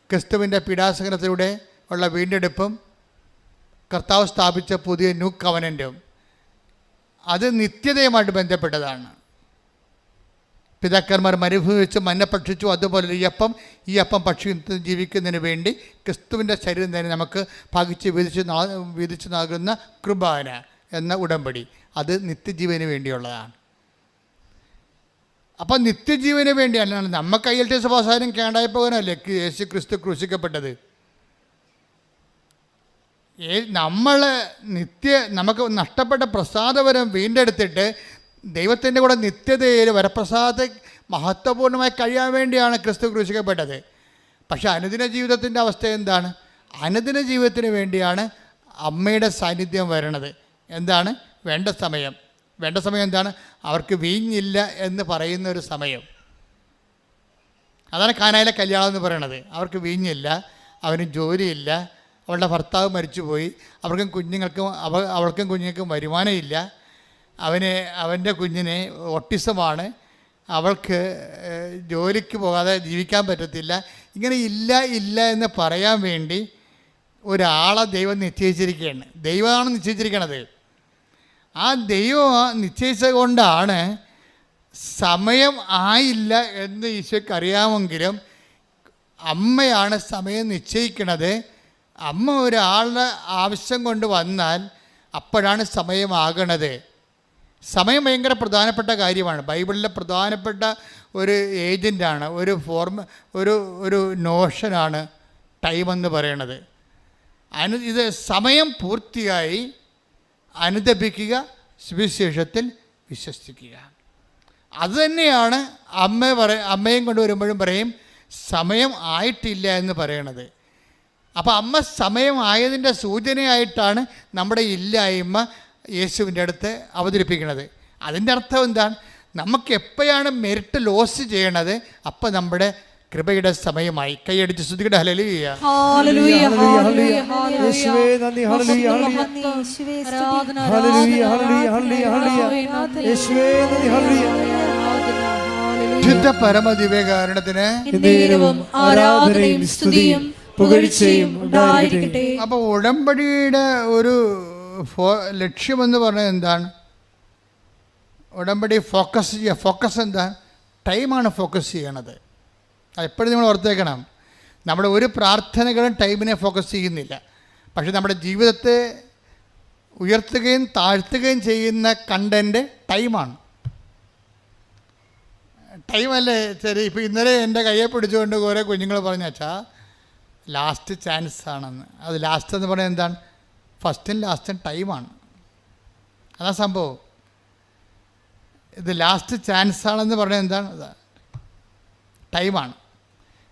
ക്രിസ്തുവിൻ്റെ പീഡാസഹനത്തിലൂടെ ഉള്ള വീണ്ടെടുപ്പും കർത്താവ് സ്ഥാപിച്ച പുതിയ ന്യൂ കവനൻറ്റും. അത് നിത്യതയുമായിട്ട് ബന്ധപ്പെട്ടതാണ്. പിതാക്കന്മാർ മരുഭൂമി വെച്ച് മന്ന ഭക്ഷിച്ചു, അതുപോലെ ഈ അപ്പം ഭക്ഷിച്ച് ജീവിക്കുന്നതിന് വേണ്ടി ക്രിസ്തുവിൻ്റെ ശരീരം തന്നെ നമുക്ക് ഭാഗിച്ച് വിധിച്ച് നൽകുന്ന കൃപാന എന്ന ഉടമ്പടി, അത് നിത്യജീവന് വേണ്ടിയുള്ളതാണ്. അപ്പം നിത്യജീവന് വേണ്ടിയാണ്. നമുക്ക് അയ്യൽത്തെ സഭാസാരം കേണ്ടായി പോകാനല്ലേ യേശു ക്രിസ്തു ക്രൂശിക്കപ്പെട്ടത്. നമുക്ക് നഷ്ടപ്പെട്ട പ്രസാദവരം വീണ്ടെടുത്തിട്ട് ദൈവത്തിൻ്റെ കൂടെ നിത്യതയിൽ വരപ്രസാദത്തെ മഹത്വപൂർണ്ണമായി കഴിയാൻ വേണ്ടിയാണ് ക്രിസ്തു ക്രൂശിക്കപ്പെട്ടത്. പക്ഷെ അനുദിന ജീവിതത്തിൻ്റെ അവസ്ഥ എന്താണ്? അനുദിന ജീവിതത്തിന് വേണ്ടിയാണ് അമ്മയുടെ സാന്നിധ്യം വരണത്. എന്താണ്? വേണ്ട സമയം. വേണ്ട സമയം എന്താണ്? അവർക്ക് വീഞ്ഞില്ല എന്ന് പറയുന്ന ഒരു സമയം. അതാണ് കാനായിലെ കല്യാണം എന്ന് പറയണത്. അവർക്ക് വീഞ്ഞില്ല, അവന് ജോലിയില്ല, അവളുടെ ഭർത്താവ് മരിച്ചുപോയി, അവൾക്കും കുഞ്ഞുങ്ങൾക്കും വരുമാനമില്ല, അവൻ്റെ കുഞ്ഞിന് ഓട്ടിസമാണ്, അവൾക്ക് ജോലിക്ക് പോകാതെ ജീവിക്കാൻ പറ്റത്തില്ല. ഇങ്ങനെ ഇല്ല എന്ന് പറയാൻ വേണ്ടി ഒരാളെ ദൈവം നിശ്ചയിച്ചിരിക്കുകയാണ്. ദൈവമാണ് നിശ്ചയിച്ചിരിക്കണത്. ആ ദൈവം നിശ്ചയിച്ചത് കൊണ്ടാണ് സമയം ആയില്ല എന്ന് ഈശോയ്ക്ക് അറിയാമെങ്കിലും അമ്മയാണ് സമയം നിശ്ചയിക്കണത്. അമ്മ ഒരാളുടെ ആവശ്യം കൊണ്ട് വന്നാൽ അപ്പോഴാണ് സമയമാകണത്. സമയം ഭയങ്കര പ്രധാനപ്പെട്ട കാര്യമാണ്. ബൈബിളിലെ പ്രധാനപ്പെട്ട ഒരു ഏജൻ്റാണ്, ഒരു നോഷനാണ് ടൈമെന്ന് പറയണത്. ഇത് സമയം പൂർത്തിയായി അനുദപിക്കുക, സുവിശേഷത്തിൽ വിശ്വസിക്കുക. അതുതന്നെയാണ് അമ്മയും കൊണ്ട് വരുമ്പോഴും പറയും സമയം ആയിട്ടില്ല എന്ന് പറയണത്. അപ്പോൾ അമ്മ സമയം ആയതിൻ്റെ സൂചനയായിട്ടാണ് നമ്മുടെ ഇല്ലായ്മ യേശുവിൻ്റെ അടുത്ത് അവതരിപ്പിക്കുന്നത്. അതിൻ്റെ അർത്ഥം എന്താണ്? നമുക്ക് എപ്പോഴാണ് മെറിറ്റ് ലോസ് ചെയ്യണത് അപ്പം നമ്മുടെ കൃപയുടെ സമയമായി. കൈയടിച്ച് സ്തുതിക്കട്ടെ. ഹല്ലേലൂയ. ഹല്ലേലൂയ, ഹല്ലേലൂയ, യേശുവേ നന്ദി. ഹല്ലേലൂയ, ഹല്ലേലൂയ, ഹല്ലേലൂയ, ഹല്ലേലൂയ, യേശുവേ നന്ദി. ഹല്ലേലൂയ. ശുദ്ധ പരമദിവ്യകാരണത്തിന് ആരാധനയും സ്തുതിയും പുകഴ്ചയും ഉണ്ടായിരിക്കട്ടെ. അപ്പോൾ ഉടമ്പടിയുടെ ഒരു ലക്ഷ്യമെന്ന് പറഞ്ഞാൽ എന്താണ്? ഉടമ്പടി ഫോക്കസ് എന്താണ്? ടൈമാണ് ഫോക്കസ് ചെയ്യണത്. എപ്പോഴും നിങ്ങൾ ഓർത്തേക്കണം. നമ്മുടെ ഒരു പ്രാർത്ഥനകളും ടൈമിനെ ഫോക്കസ് ചെയ്യുന്നില്ല. പക്ഷെ നമ്മുടെ ജീവിതത്തെ ഉയർത്തുകയും താഴ്ത്തുകയും ചെയ്യുന്ന കണ്ടൻറ്റ് ടൈമാണ്. ടൈമല്ലേ ശരി. ഇപ്പോൾ ഇന്നലെ എൻ്റെ കയ്യെ പിടിച്ചുകൊണ്ട് കുറേ കുഞ്ഞുങ്ങൾ പറഞ്ഞു, അച്ഛാ ലാസ്റ്റ് ചാൻസ് ആണെന്ന്. അത് ലാസ്റ്റ് എന്ന് പറയുന്നത് എന്താണ്? ഫസ്റ്റും ലാസ്റ്റും ടൈമാണ്. അതാ സംഭവം. ഇത് ലാസ്റ്റ് ചാൻസ് ആണെന്ന് പറയുന്നത് എന്താണ്? ടൈമാണ്.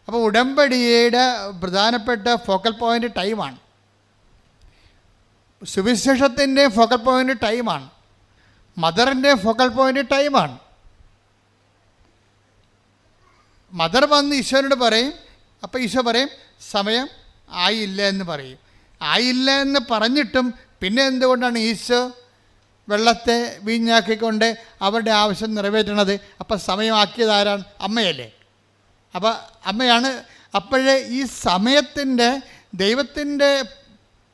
അപ്പോൾ ഉടമ്പടിയുടെ പ്രധാനപ്പെട്ട ഫോക്കൽ പോയിൻ്റ് ടൈമാണ്. സുവിശേഷത്തിൻ്റെ ഫോക്കൽ പോയിൻ്റ് ടൈമാണ്. മദറിൻ്റെ ഫോക്കൽ പോയിൻ്റ് ടൈമാണ്. മദർ വന്ന് ഈശോനോട് പറയും, അപ്പോൾ ഈശോ പറയും സമയം ആയില്ല എന്ന് പറയും. ആയില്ല എന്ന് പറഞ്ഞിട്ടും പിന്നെ എന്തുകൊണ്ടാണ് ഈശോ വെള്ളത്തെ വീഞ്ഞാക്കിക്കൊണ്ട് അവരുടെ ആവശ്യം നിറവേറ്റണത്? അപ്പം സമയമാക്കിയത് ആരാണ്? അമ്മയല്ലേ. അപ്പോൾ അമ്മയാണ്. അപ്പോഴേ ഈ സമയത്തിൻ്റെ ദൈവത്തിൻ്റെ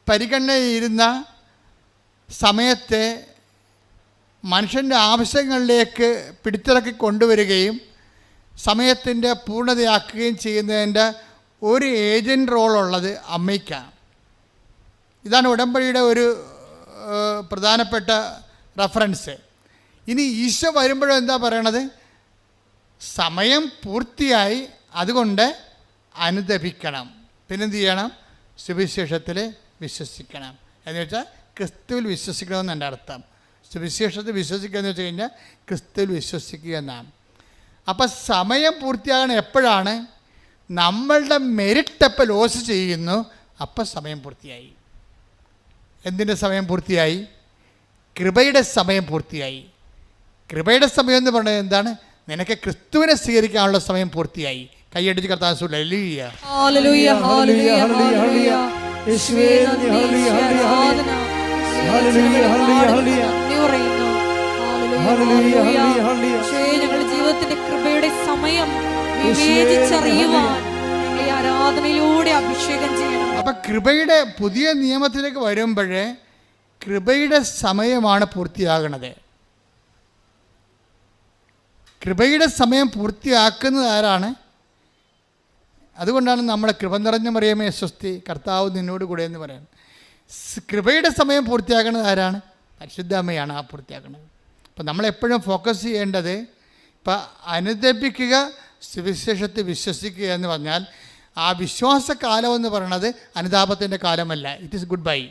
പരിഗണനയിരുന്ന സമയത്തെ മനുഷ്യൻ്റെ ആവശ്യങ്ങളിലേക്ക് പിടിച്ചിറക്കി കൊണ്ടുവരികയും സമയത്തിൻ്റെ പൂർണ്ണതയാക്കുകയും ചെയ്യുന്നതിൻ്റെ ഒരു ഏജൻറ് റോളുള്ളത് അമ്മയ്ക്കാണ്. ഇതാണ് ഉടമ്പടിയുടെ ഒരു പ്രധാനപ്പെട്ട റെഫറൻസ്. ഇനി ഈശോ വരുമ്പോഴും എന്താ പറയണത്? സമയം പൂർത്തിയായി, അതുകൊണ്ട് അനുദപിക്കണം. പിന്നെന്ത് ചെയ്യണം? സുവിശേഷത്തിൽ വിശ്വസിക്കണം. എന്ന് വെച്ചാൽ ക്രിസ്തുവിൽ വിശ്വസിക്കണമെന്ന് എൻ്റെ അർത്ഥം. സുവിശേഷത്തിൽ വിശ്വസിക്കുക എന്ന് വെച്ച് കഴിഞ്ഞാൽ ക്രിസ്തുവിൽ വിശ്വസിക്കുക എന്നാണ്. അപ്പം സമയം പൂർത്തിയാകണം എപ്പോഴാണ്? നമ്മളുടെ മെരിറ്റ് എപ്പോൾ ലോസ് ചെയ്യുന്നു, അപ്പം സമയം പൂർത്തിയായി. എന്തിൻ്റെ സമയം പൂർത്തിയായി? കൃപയുടെ സമയം പൂർത്തിയായി. കൃപയുടെ സമയം എന്ന് പറയുന്നത് എന്താണ്? നിനക്ക് ക്രിസ്തുവിനെ സ്വീകരിക്കാനുള്ള സമയം പൂർത്തിയായി. കൈയടിച്ച് കർത്താവ് ഹല്ലേലൂയ. ഹല്ലേലൂയ, ഹല്ലേലൂയ, ഹല്ലേലൂയ. യേശുവേ നന്ദി, ഹല്ലേലൂയ, ആരാധന. ഹല്ലേലൂയ, ഹല്ലേലൂയ, നന്ദി പറയുന്നു. ഹല്ലേലൂയ, ഹല്ലേലൂയ. യേശുവേ, ഞങ്ങളുടെ ജീവിതത്തിന്റെ കൃപയുടെ സമയം വിവേചിച്ചറിയുവാൻ ഈ ആരാധനയിലൂടെ അഭിഷേകം ചെയ്യണം. അപ്പം കൃപയുടെ പുതിയ നിയമത്തിലേക്ക് വരുമ്പോഴേ കൃപയുടെ സമയമാണ് പൂർത്തിയാകണത്. കൃപയുടെ സമയം പൂർത്തിയാക്കുന്നത് ആരാണ്? അതുകൊണ്ടാണ് നമ്മൾ കൃപ നിറഞ്ഞ മറിയമേ സ്വസ്തി, കർത്താവ് നിന്നോട് കൂടെ എന്ന് പറയുന്നത്. കൃപയുടെ സമയം പൂർത്തിയാക്കുന്നത് ആരാണ്? പരിശുദ്ധ അമ്മയാണ് ആ പൂർത്തിയാക്കുന്നത്. അപ്പം നമ്മളെപ്പോഴും ഫോക്കസ് ചെയ്യേണ്ടത് ഇപ്പം അനുദപിക്കുക, സുവിശേഷത്തിൽ വിശ്വസിക്കുക എന്ന് പറഞ്ഞാൽ ആ വിശ്വാസകാലം എന്ന് പറയുന്നത് അനുതാപത്തിൻ്റെ കാലമല്ല. It is goodbye.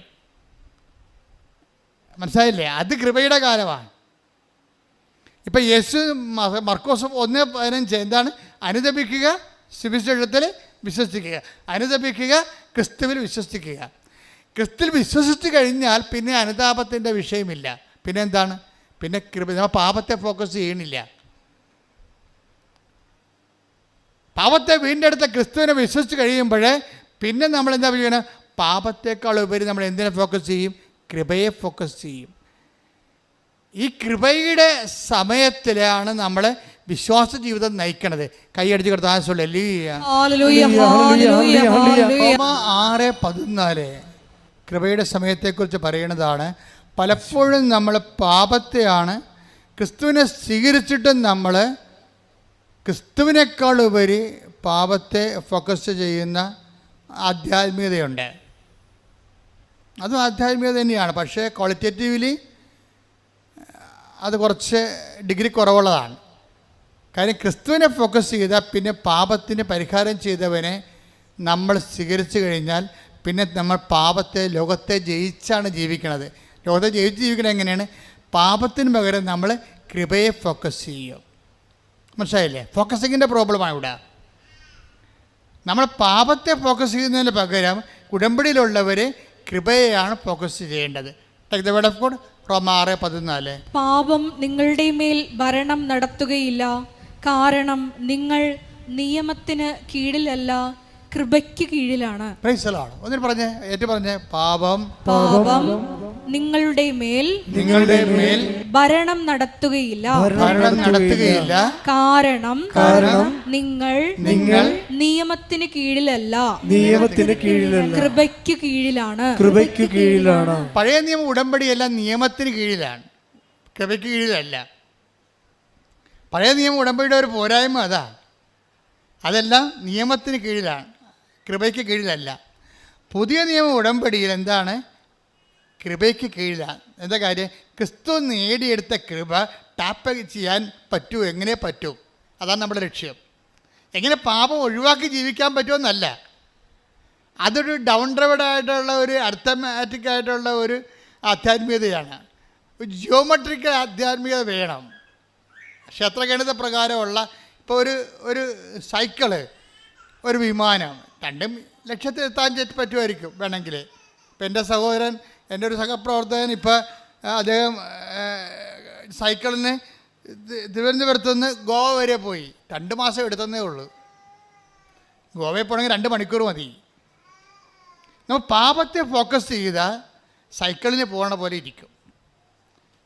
മനസ്സിലായില്ലേ? അത് കൃപയുടെ കാലമാണ്. ഇപ്പം യേശു മർക്കോസ് 1:15 എന്താണ്? അനുദപിക്കുക, സുവിശേഷത്തിൽ വിശ്വസിക്കുക. അനുദപിക്കുക, ക്രിസ്തുവിൽ വിശ്വസിക്കുക. ക്രിസ്തുവിൽ വിശ്വസിച്ച് കഴിഞ്ഞാൽ പിന്നെ അനുതാപത്തിൻ്റെ വിഷയമില്ല. പിന്നെ എന്താണ്? പിന്നെ കൃപ. നമ്മൾ പാപത്തെ ഫോക്കസ് ചെയ്യണില്ല. പാപത്തെ വീണ്ടെടുത്ത ക്രിസ്തുവിനെ വിശ്വസിച്ച് കഴിയുമ്പോഴേ പിന്നെ നമ്മൾ എന്താ ചെയ്യണം? പാപത്തേക്കാൾ ഉപരി നമ്മൾ എന്തിനെ ഫോക്കസ് ചെയ്യും? കൃപയെ ഫോക്കസ് ചെയ്യും. ഈ കൃപയുടെ സമയത്തിലാണ് നമ്മൾ വിശ്വാസ ജീവിതം നയിക്കണത്. കൈയടിച്ച് കർത്താവേ ഹല്ലേലൂയ. 6:14 കൃപയുടെ സമയത്തെക്കുറിച്ച് പറയുന്നതാണ്. പലപ്പോഴും നമ്മൾ പാപത്തെയാണ്, ക്രിസ്തുവിനെ സ്വീകരിച്ചിട്ടും നമ്മൾ ക്രിസ്തുവിനേക്കാൾ ഉപരി പാപത്തെ ഫോക്കസ് ചെയ്യുന്ന ആധ്യാത്മികതയുണ്ട്. അതും ആധ്യാത്മികത തന്നെയാണ്. പക്ഷേ ക്വാളിറ്റേറ്റീവ്ലി അത് കുറച്ച് ഡിഗ്രി കുറവുള്ളതാണ്. കാര്യം ക്രിസ്തുവിനെ ഫോക്കസ് ചെയ്താൽ പിന്നെ പാപത്തിന് പരിഹാരം ചെയ്തവനെ നമ്മൾ സ്വീകരിച്ചു കഴിഞ്ഞാൽ പിന്നെ നമ്മൾ പാപത്തെ, ലോകത്തെ ജയിച്ചാണ് ജീവിക്കണത്. ലോകത്തെ ജയിച്ച് ജീവിക്കണത് എങ്ങനെയാണ്? പാപത്തിന് പകരം നമ്മൾ കൃപയെ ഫോക്കസ് ചെയ്യും. മനസ്സിലായില്ലേ? ഫോക്കസിങ്ങിൻ്റെ പ്രോബ്ലമാണ് ഇവിടെ. നമ്മൾ പാപത്തെ ഫോക്കസ് ചെയ്യുന്നതിന് പകരം ഉടമ്പടിയിലുള്ളവർ കൃപയെയാണ് ഫോക്കസ് ചെയ്യേണ്ടത്. Take the word of God. റോമ 6:14 പാപം നിങ്ങളുടെ മേൽ ഭരണം നടത്തുകയില്ല, കാരണം നിങ്ങൾ നിയമത്തിന് കീഴിലല്ല, കൃപയ്ക്ക് കീഴിലാണ്. Price the Lord. ഒന്നിന് പറഞ്ഞേ, ഏറ്റു പറഞ്ഞേ. പാപം നിങ്ങളുടെ മേൽ ഭരണം നടത്തുകയില്ല, കാരണം നിങ്ങൾ നിയമത്തിന് കീഴിലല്ല, കൃപയ്ക്ക് കീഴിലാണ്. പഴയ നിയമ ഉടമ്പടിയെല്ലാം നിയമത്തിന് കീഴിലാണ്, കൃപയ്ക്ക് കീഴിലല്ല. പഴയ നിയമ ഉടമ്പടിയുടെ ഒരു പോരായ്മ അതാണ്. അതെല്ലാം നിയമത്തിന് കീഴിലാണ്, കൃപയ്ക്ക് കീഴിലല്ല. പുതിയ നിയമ ഉടമ്പടിയിൽ എന്താണ്? കൃപയ്ക്ക് കീഴിലാണ്. എന്താ കാര്യം? ക്രിസ്തു നേടിയെടുത്ത കൃപ ടാപ്പ് ചെയ്യാൻ പറ്റൂ. എങ്ങനെ പറ്റൂ? അതാണ് നമ്മുടെ ലക്ഷ്യം. എങ്ങനെ പാപം ഒഴിവാക്കി ജീവിക്കാൻ പറ്റുമെന്നല്ല. അതൊരു ഡൗൺ റോഡായിട്ടുള്ള ഒരു അർത്ഥമാറ്റിക് ആയിട്ടുള്ള ഒരു ആധ്യാത്മികതയാണ്. ഒരു ജിയോമെട്രിക്കൽ ആധ്യാത്മികത വേണം. ക്ഷേത്രഗണിത പ്രകാരമുള്ള ഇപ്പോൾ ഒരു സൈക്കിള്, ഒരു വിമാനം, രണ്ടും ലക്ഷ്യത്തിലെത്താൻ പറ്റുമായിരിക്കും വേണമെങ്കിൽ. ഇപ്പം എൻ്റെ സഹോദരൻ, എൻ്റെ ഒരു സഹപ്രവർത്തകൻ, ഇപ്പോൾ അദ്ദേഹം സൈക്കിളിന് തിരുവനന്തപുരത്ത് നിന്ന് ഗോവ വരെ പോയി. 2 മാസം എടുത്തതേ ഉള്ളൂ. ഗോവയിൽ പോകണമെങ്കിൽ 2 മണിക്കൂർ മതി. നമ്മൾ പാപത്തെ ഫോക്കസ് ചെയ്താൽ സൈക്കിളിന് പോകണ പോലെ ഇരിക്കും.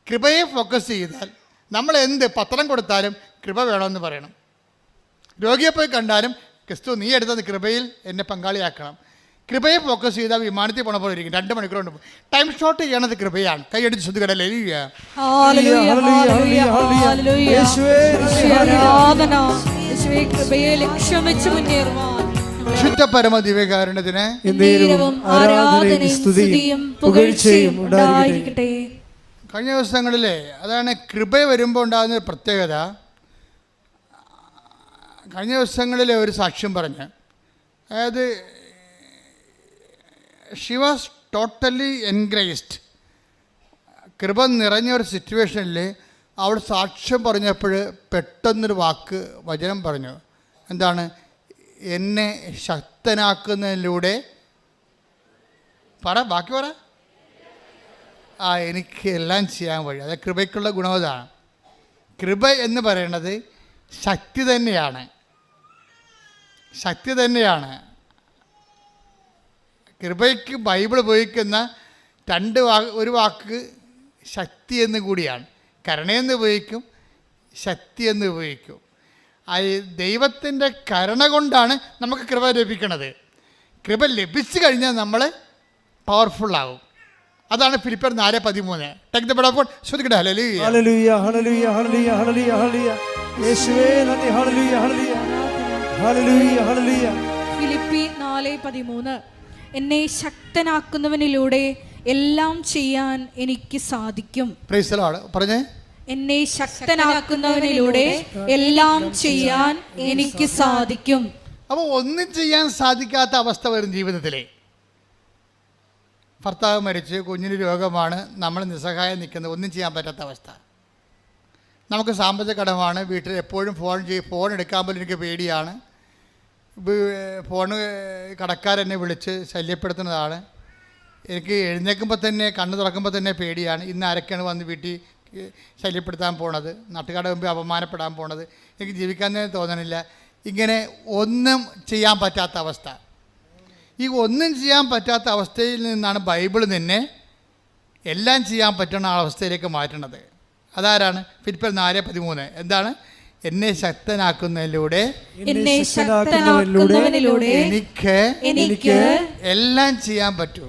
കൃപയെ ഫോക്കസ് ചെയ്താൽ നമ്മൾ എന്ത് പത്രം കൊടുത്താലും കൃപ വേണമെന്ന് പറയണം. രോഗിയെ പോയി കണ്ടാലും ക്രിസ്തു നീ എടുത്തത് കൃപയിൽ എന്നെ പങ്കാളിയാക്കണം. കൃപയെ ഫോക്കസ് ചെയ്താൽ വിമാനത്തിൽ പോണ പോലെ ഇരിക്കും. 2 മണിക്കൂർ കൊണ്ട് ടൈം ഷോർട്ട് ചെയ്യണത് കൃപയാണ്. കൈയടിച്ച് ശ്രദ്ധിക്കടല്ലേ. വിശുദ്ധ പരമ ദിവ്യകാരുണ്യത്തിന് കഴിഞ്ഞ ദിവസങ്ങളിലെ അതാണ് കൃപ വരുമ്പോൾ ഉണ്ടാകുന്ന പ്രത്യേകത. കഴിഞ്ഞ ദിവസങ്ങളിലെ ഒരു സാക്ഷ്യം പറഞ്ഞ്, അതായത് ഷി വാസ് ടോട്ടലി എൻഗ്രേസ്ഡ്. കൃപ നിറഞ്ഞ ഒരു സിറ്റുവേഷനിൽ അവൾ സാക്ഷ്യം പറഞ്ഞപ്പോൾ പെട്ടെന്നൊരു വചനം പറഞ്ഞു. എന്താണ്? എന്നെ ശക്തനാക്കുന്നതിലൂടെ ബാക്കി പറ. എനിക്ക് എല്ലാം ചെയ്യാൻ വഴി. അത് കൃപയ്ക്കുള്ള ഗുണവതാണ്. കൃപ എന്ന് പറയുന്നത് ശക്തി തന്നെയാണ്. ശക്തി തന്നെയാണ്. കൃപയ്ക്ക് ബൈബിൾ ഉപയോഗിക്കുന്ന ഒരു വാക്ക് ശക്തി എന്ന് കൂടിയാണ്. കരുണയെന്ന് ഉപയോഗിക്കും, ശക്തി എന്ന് ഉപയോഗിക്കും. ദൈവത്തിൻ്റെ കരുണ കൊണ്ടാണ് നമുക്ക് കൃപ ലഭിക്കുന്നത്. കൃപ ലഭിച്ചു കഴിഞ്ഞാൽ നമ്മൾ പവർഫുള്ളാകും. അതാണ് ഫിലിപ്പിയർ 4:13. ടേക്ക് ദ ബെഡ് ശ്രദ്ധിക്കട്ടെ. ഹല്ലേലൂയ ഹല്ലേലൂയ ഹല്ലേലൂയ ഹല്ലേലൂയ ഹല്ലേലൂയ യേശുവേ നന്ദി. ഹല്ലേലൂയ ഹല്ലേലൂയ ഹല്ലേലൂയ ഹല്ലേലൂയ. ഫിലിപ്പി 4:13 എന്നെ ശക്തനാക്കുന്നവനിലൂടെ എല്ലാം ചെയ്യാൻ എനിക്ക് സാധിക്കും. Praise the Lord. പറഞ്ഞേ. എന്നെ ശക്തനാക്കുന്നവനിലൂടെ എല്ലാം ചെയ്യാൻ എനിക്ക് സാധിക്കും. അപ്പോൾ ഒന്നും ചെയ്യാൻ സാധിക്കാത്ത അവസ്ഥ വരും ജീവിതത്തിലെ. ഭർത്താവ് മരിച്ച്, കുഞ്ഞിന് രോഗമാണ്, നമ്മൾ നിസ്സഹായം നിൽക്കുന്നത്, ഒന്നും ചെയ്യാൻ പറ്റാത്ത അവസ്ഥ. നമുക്ക് സാമ്പത്തിക കടമാണ്, വീട്ടിൽ എപ്പോഴും ഫോൺ എടുക്കാൻ പോലും എനിക്ക് പേടിയാണ്. ഫോണ് കടക്കാരെന്നെ വിളിച്ച് ശല്യപ്പെടുത്തുന്നതാണ്. എനിക്ക് എഴുന്നേൽക്കുമ്പോൾ തന്നെ, കണ്ണ് തുറക്കുമ്പോൾ തന്നെ പേടിയാണ്. ഇന്ന് ആരൊക്കെയാണ് വന്ന് വീട്ടിൽ ശല്യപ്പെടുത്താൻ പോണത്, നാട്ടുകാരുടെ മുമ്പിൽ അപമാനപ്പെടാൻ പോണത്, എനിക്ക് ജീവിക്കാൻ തന്നെ തോന്നണില്ല. ഇങ്ങനെ ഒന്നും ചെയ്യാൻ പറ്റാത്ത അവസ്ഥ. ഈ ഒന്നും ചെയ്യാൻ പറ്റാത്ത അവസ്ഥയിൽ നിന്നാണ് ബൈബിൾ നിന്നെ എല്ലാം ചെയ്യാൻ പറ്റുന്ന അവസ്ഥയിലേക്ക് മാറ്റുന്നത്. അതാരാണ്? ഫിലിപ്പിയർ 4:13. എന്താണ്? എന്നെ ശക്തനാക്കുന്നതിലൂടെ എനിക്ക് എല്ലാം ചെയ്യാൻ പറ്റും.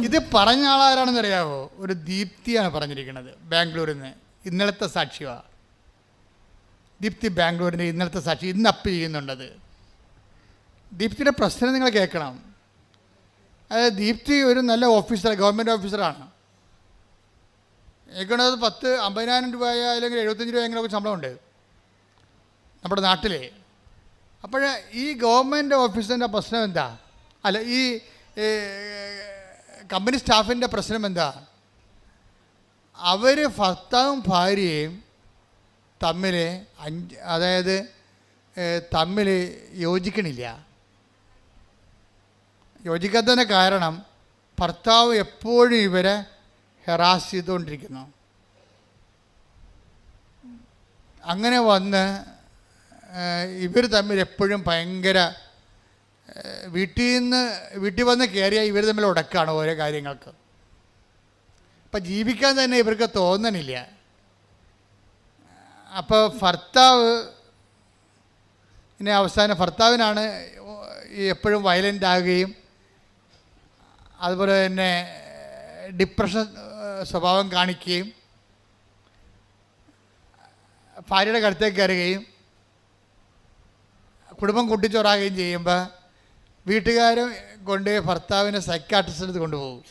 ഇത് പറഞ്ഞ ആളാരാണെന്ന് അറിയാവോ? ഒരു ദീപ്തിയാണ് പറഞ്ഞിരിക്കുന്നത്, ബാംഗ്ലൂരിൽ നിന്ന്. ഇന്നലത്തെ സാക്ഷിയാണ് ദീപ്തി. ബാംഗ്ലൂരിൻ്റെ ഇന്നലത്തെ സാക്ഷി ഇന്ന് അപ്പ് ചെയ്യുന്നുണ്ടത്. ദീപ്തിയുടെ പ്രശ്നം നിങ്ങൾ കേൾക്കണം. അതായത് ദീപ്തി ഒരു നല്ല ഓഫീസർ, ഗവൺമെൻറ് ഓഫീസറാണ്. എനിക്കുള്ളത് 50,000 രൂപ അല്ലെങ്കിൽ 75 രൂപ എങ്ങനെയൊക്കെ ശമ്പളമുണ്ട് നമ്മുടെ നാട്ടിൽ. അപ്പോൾ ഈ ഗവൺമെൻറ് ഓഫീസറിൻ്റെ പ്രശ്നം എന്താ? അല്ല, ഈ കമ്പനി സ്റ്റാഫിൻ്റെ പ്രശ്നം എന്താ? അവർ ഭർത്താവും ഭാര്യയും തമ്മിൽ യോജിക്കണില്ല. യോജിക്കാത്തതിൻ്റെ കാരണം ഭർത്താവ് എപ്പോഴും ഇവരെ ഹെറാസ് ചെയ്തുകൊണ്ടിരിക്കുന്നു. അങ്ങനെ വന്ന് ഇവർ തമ്മിൽ എപ്പോഴും ഭയങ്കര വീട്ടിൽ വന്ന് കയറിയാൽ ഇവർ തമ്മിൽ ഉടക്കാണ് ഓരോ കാര്യങ്ങൾക്ക്. അപ്പം ജീവിക്കാൻ തന്നെ ഇവർക്ക് തോന്നണില്ല. അപ്പോൾ ഭർത്താവിനാണ് എപ്പോഴും വയലൻ്റ് ആകുകയും അതുപോലെ തന്നെ ഡിപ്രഷൻ സ്വഭാവം കാണിക്കുകയും ഭാര്യയുടെ കഴുത്തേക്ക് കയറുകയും കുടുംബം കുട്ടിച്ചോറാകുകയും ചെയ്യുമ്പോൾ വീട്ടുകാരും കൊണ്ട് ഭർത്താവിനെ സൈക്കാട്രിസ്റ്റിൻ്റെ അടുത്ത് കൊണ്ടുപോകും.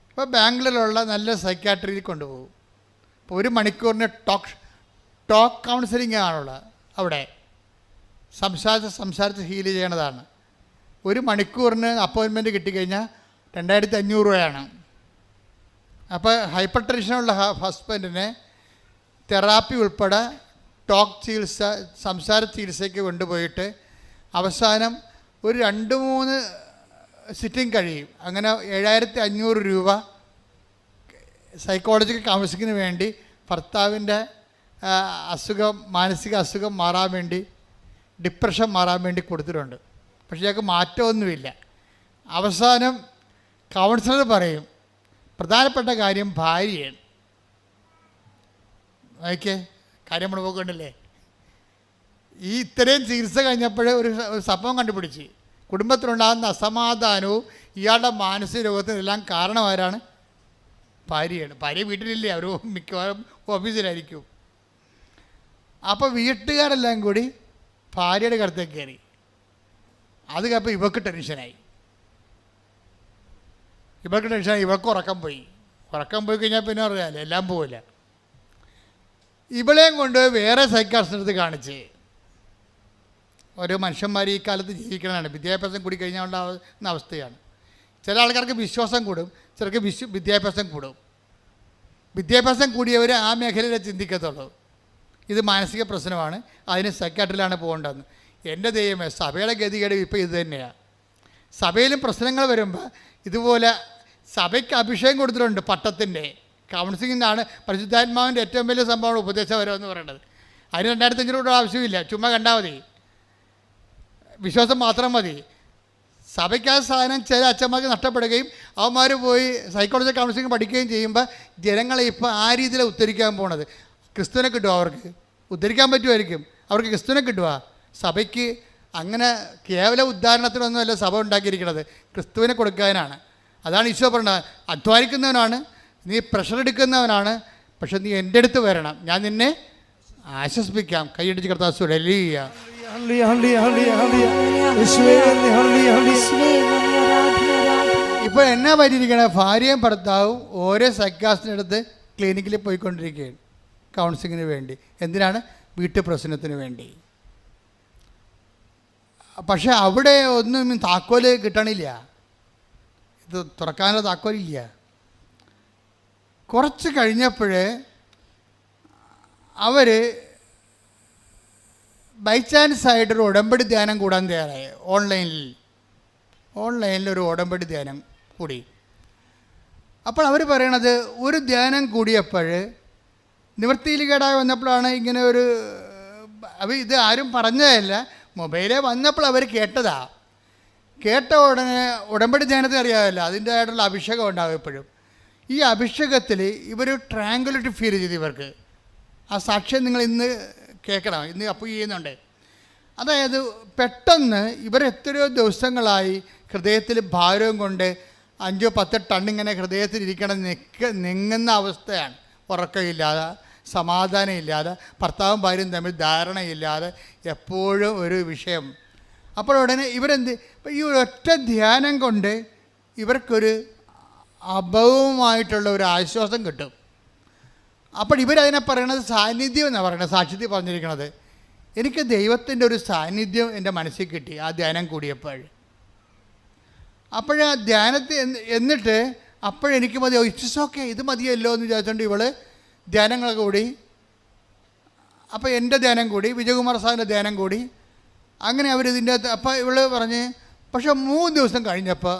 ഇപ്പോൾ ബാംഗ്ലൂരിലുള്ള നല്ല സൈക്കാട്രിയിൽ കൊണ്ടുപോകും. ഇപ്പോൾ 1 മണിക്കൂറിന് ടോക്ക് കൗൺസിലിംഗ് ആണുള്ള അവിടെ സംസാരിച്ച് ഹീൽ ചെയ്യണതാണ്. 1 മണിക്കൂറിന് അപ്പോയിൻമെൻറ്റ് കിട്ടിക്കഴിഞ്ഞാൽ 2500 രൂപയാണ്. അപ്പോൾ ഹൈപ്പർ ടെൻഷനുള്ള ഹസ്ബൻഡിനെ തെറാപ്പി ഉൾപ്പെടെ ടോക്ക് ചികിത്സ, സംസാര ചികിത്സയ്ക്ക് കൊണ്ടുപോയിട്ട് അവസാനം ഒരു 2-3 സിറ്റിംഗ് കഴിയും. അങ്ങനെ 7500 രൂപ സൈക്കോളജിക്കൽ കൗൺസിലിങ്ങിന് വേണ്ടി ഭർത്താവിൻ്റെ അസുഖം, മാനസിക അസുഖം മാറാൻ വേണ്ടി, ഡിപ്രഷൻ മാറാൻ വേണ്ടി കൊടുത്തിട്ടുണ്ട്. പക്ഷേ ഞങ്ങൾക്ക് മാറ്റമൊന്നുമില്ല. അവസാനം കൗൺസിലർ പറയും പ്രധാനപ്പെട്ട കാര്യം ഭാര്യയാണ്. ഓക്കെ, കാര്യം നമ്മൾ നോക്കണ്ടല്ലേ. ഈ ഇത്രയും ചികിത്സ കഴിഞ്ഞപ്പോഴേ ഒരു സംഭവം കണ്ടുപിടിച്ച് കുടുംബത്തിലുണ്ടാകുന്ന അസമാധാനവും ഇയാളുടെ മാനസിക രോഗത്തിനെല്ലാം കാരണമാരാണ്? ഭാര്യയാണ്. ഭാര്യ വീട്ടിലില്ലേ, അവർ മിക്കവാറും ഓഫീസിലായിരിക്കും. അപ്പോൾ വീട്ടുകാരെല്ലാം കൂടി ഭാര്യയുടെ കടുത്തേക്ക് കയറി. അത് കഴിഞ്ഞപ്പോൾ ഇവർക്ക് ടെൻഷനായി. ഇവൾക്ക് ഉറക്കം പോയി കഴിഞ്ഞാൽ പിന്നെ അറിയാമല്ലോ, എല്ലാം പോവില്ല. ഇവളെയും കൊണ്ട് വേറെ സൈക്കാട്രിസ്റ്റിൻ്റെ അടുത്ത് കാണിച്ച്, ഓരോ മനുഷ്യന്മാർ ഈ കാലത്ത് ജീവിക്കണതാണ്. വിദ്യാഭ്യാസം കൂടി കഴിഞ്ഞാൽ ഉണ്ടാകുന്ന അവസ്ഥയാണ്. ചില ആൾക്കാർക്ക് വിശ്വാസം കൂടും, ചിലർക്ക് വിദ്യാഭ്യാസം കൂടും. വിദ്യാഭ്യാസം കൂടിയവർ ആ മേഖലയിലെ ചിന്തിക്കത്തുള്ളൂ. ഇത് മാനസിക പ്രശ്നമാണ്, അതിന് സൈക്കാട്രിയിലാണ് പോകേണ്ടതെന്ന്. എൻ്റെ ദൈവമേ, സഭയുടെ ഗതികേട് ഇപ്പോൾ ഇത് തന്നെയാണ്. സഭയിലും പ്രശ്നങ്ങൾ വരുമ്പോൾ ഇതുപോലെ സഭയ്ക്ക് അഭിഷേകം കൊടുത്തിട്ടുണ്ട് പട്ടത്തിൻ്റെ. കൗൺസിലിംഗിനാണ് പരിശുദ്ധാത്മാവിൻ്റെ ഏറ്റവും വലിയ സംഭവമാണ് ഉപദേശപരം എന്ന് പറയുന്നത്. അതിന് 2500 രൂപ ആവശ്യമില്ല, ചുമ്മാ കണ്ടാൽ മതി, വിശ്വാസം മാത്രം മതി. സഭയ്ക്ക് ആ സാധനം ചില അച്ഛന്മാർക്ക് നഷ്ടപ്പെടുകയും അവന്മാർ പോയി സൈക്കോളജി കൗൺസിലിംഗ് പഠിക്കുകയും ചെയ്യുമ്പോൾ ജനങ്ങളെ ഇപ്പോൾ ആ രീതിയിലാണ് ഉദ്ധരിക്കാൻ പോണത്. ക്രിസ്തുവിനെ കിട്ടുമോ? അവർക്ക് ഉദ്ധരിക്കാൻ പറ്റുമായിരിക്കും, അവർക്ക് ക്രിസ്തുവിനെ കിട്ടുക. സഭയ്ക്ക് അങ്ങനെ കേവല ഉദ്ധാരണത്തിനൊന്നുമല്ല സഭ ഉണ്ടാക്കിയിരിക്കുന്നത്, ക്രിസ്തുവിനെ കൊടുക്കാനാണ്. അതാണ് ഈശോ പറഞ്ഞത്, അധ്വാനിക്കുന്നവനാണ് നീ, പ്രഷർ എടുക്കുന്നവനാണ്, പക്ഷെ നീ എൻ്റെ അടുത്ത് വരണം, ഞാൻ നിന്നെ ആശ്വസിപ്പിക്കാം. കൈയടിച്ച് കർത്താവ് ഹല്ലേലൂയ. ഇപ്പോൾ എന്നാ പറ്റിയിരിക്കണേ, ഭാര്യയും ഭർത്താവും ഓരോ സൈക്കാട്രിസ്റ്റിൻ്റെ അടുത്ത് ക്ലിനിക്കിൽ പോയിക്കൊണ്ടിരിക്കുകയാണ് കൗൺസിലിങ്ങിന് വേണ്ടി. എന്തിനാണ്? വീട്ടു പ്രശ്നത്തിന് വേണ്ടി. പക്ഷെ അവിടെ ഒന്നും താക്കോല് കിട്ടണില്ല, ഇത് തുറക്കാനുള്ള താക്കോലില്ല. കുറച്ച് കഴിഞ്ഞപ്പോൾ അവർ ബൈ ചാൻസ് ആയിട്ടൊരു ഉടമ്പടി ധ്യാനം കൂടാൻ തയ്യാറായി. ഓൺലൈനിലൊരു ഉടമ്പടി ധ്യാനം കൂടി. അപ്പോൾ അവർ പറയണത്, ഒരു ധ്യാനം കൂടിയപ്പോൾ നിവൃത്തിയിൽ കേടായി വന്നപ്പോഴാണ് ഇങ്ങനെ ഒരു, ഇത് ആരും പറഞ്ഞതല്ല, മൊബൈലേ വന്നപ്പോൾ അവർ കേട്ടതാ. കേട്ട ഉടനെ ഉടമ്പടി ധ്യാനത്തിന് അറിയാമല്ലോ, അതിൻ്റെതായിട്ടുള്ള അഭിഷേകം ഉണ്ടാകും എപ്പോഴും. ഈ അഭിഷേകത്തിൽ ഇവർ ട്രാങ്കുലിറ്റി ഫീൽ ചെയ്തു. ഇവർക്ക് ആ സാക്ഷ്യം നിങ്ങൾ ഇന്ന് കേൾക്കണം, ഇന്ന് അപ്പോൾ ചെയ്യുന്നുണ്ട്. അതായത് പെട്ടെന്ന് ഇവർ എത്രയോ ദിവസങ്ങളായി ഹൃദയത്തിൽ ഭാരവും കൊണ്ട് 5-10 ടൺ ഇങ്ങനെ ഹൃദയത്തിൽ ഇരിക്കണം, നിങ്ങുന്ന അവസ്ഥയാണ്. ഉറക്കമില്ലാതെ, സമാധാനമില്ലാതെ, ഭർത്താവും ഭാര്യയും തമ്മിൽ ധാരണയില്ലാതെ, എപ്പോഴും ഒരു വിഷയം. അപ്പോൾ ഉടനെ ഇവരെന്ത്, ഇപ്പം ഈ ഒറ്റ ധ്യാനം കൊണ്ട് ഇവർക്കൊരു അഭവമായിട്ടുള്ള ഒരു ആശ്വാസം കിട്ടും. അപ്പോൾ ഇവരതിനെ പറയണത് സാന്നിധ്യം എന്നാണ് പറയുന്നത്, സാക്ഷ്യത്തിൽ പറഞ്ഞിരിക്കണത്. എനിക്ക് ദൈവത്തിൻ്റെ ഒരു സാന്നിധ്യം എൻ്റെ മനസ്സിൽ കിട്ടി ആ ധ്യാനം കൂടിയപ്പോൾ. അപ്പോഴാ ധ്യാനത്തിൽ എന്നിട്ട് അപ്പോഴെനിക്ക് മതി, ഇറ്റ്സ് ഓക്കെ, ഇത് മതിയല്ലോ എന്ന് വിചാരിച്ചുകൊണ്ട് ഇവള് ധ്യാനങ്ങളൊക്കെ കൂടി. അപ്പോൾ എൻ്റെ ധ്യാനം കൂടി, വിജയകുമാർ സാറിൻ്റെ ധ്യാനം കൂടി. അങ്ങനെ അവരിതിൻ്റെ അകത്ത്, അപ്പോൾ ഇവള് പറഞ്ഞ്, പക്ഷെ 3 ദിവസം കഴിഞ്ഞപ്പോൾ,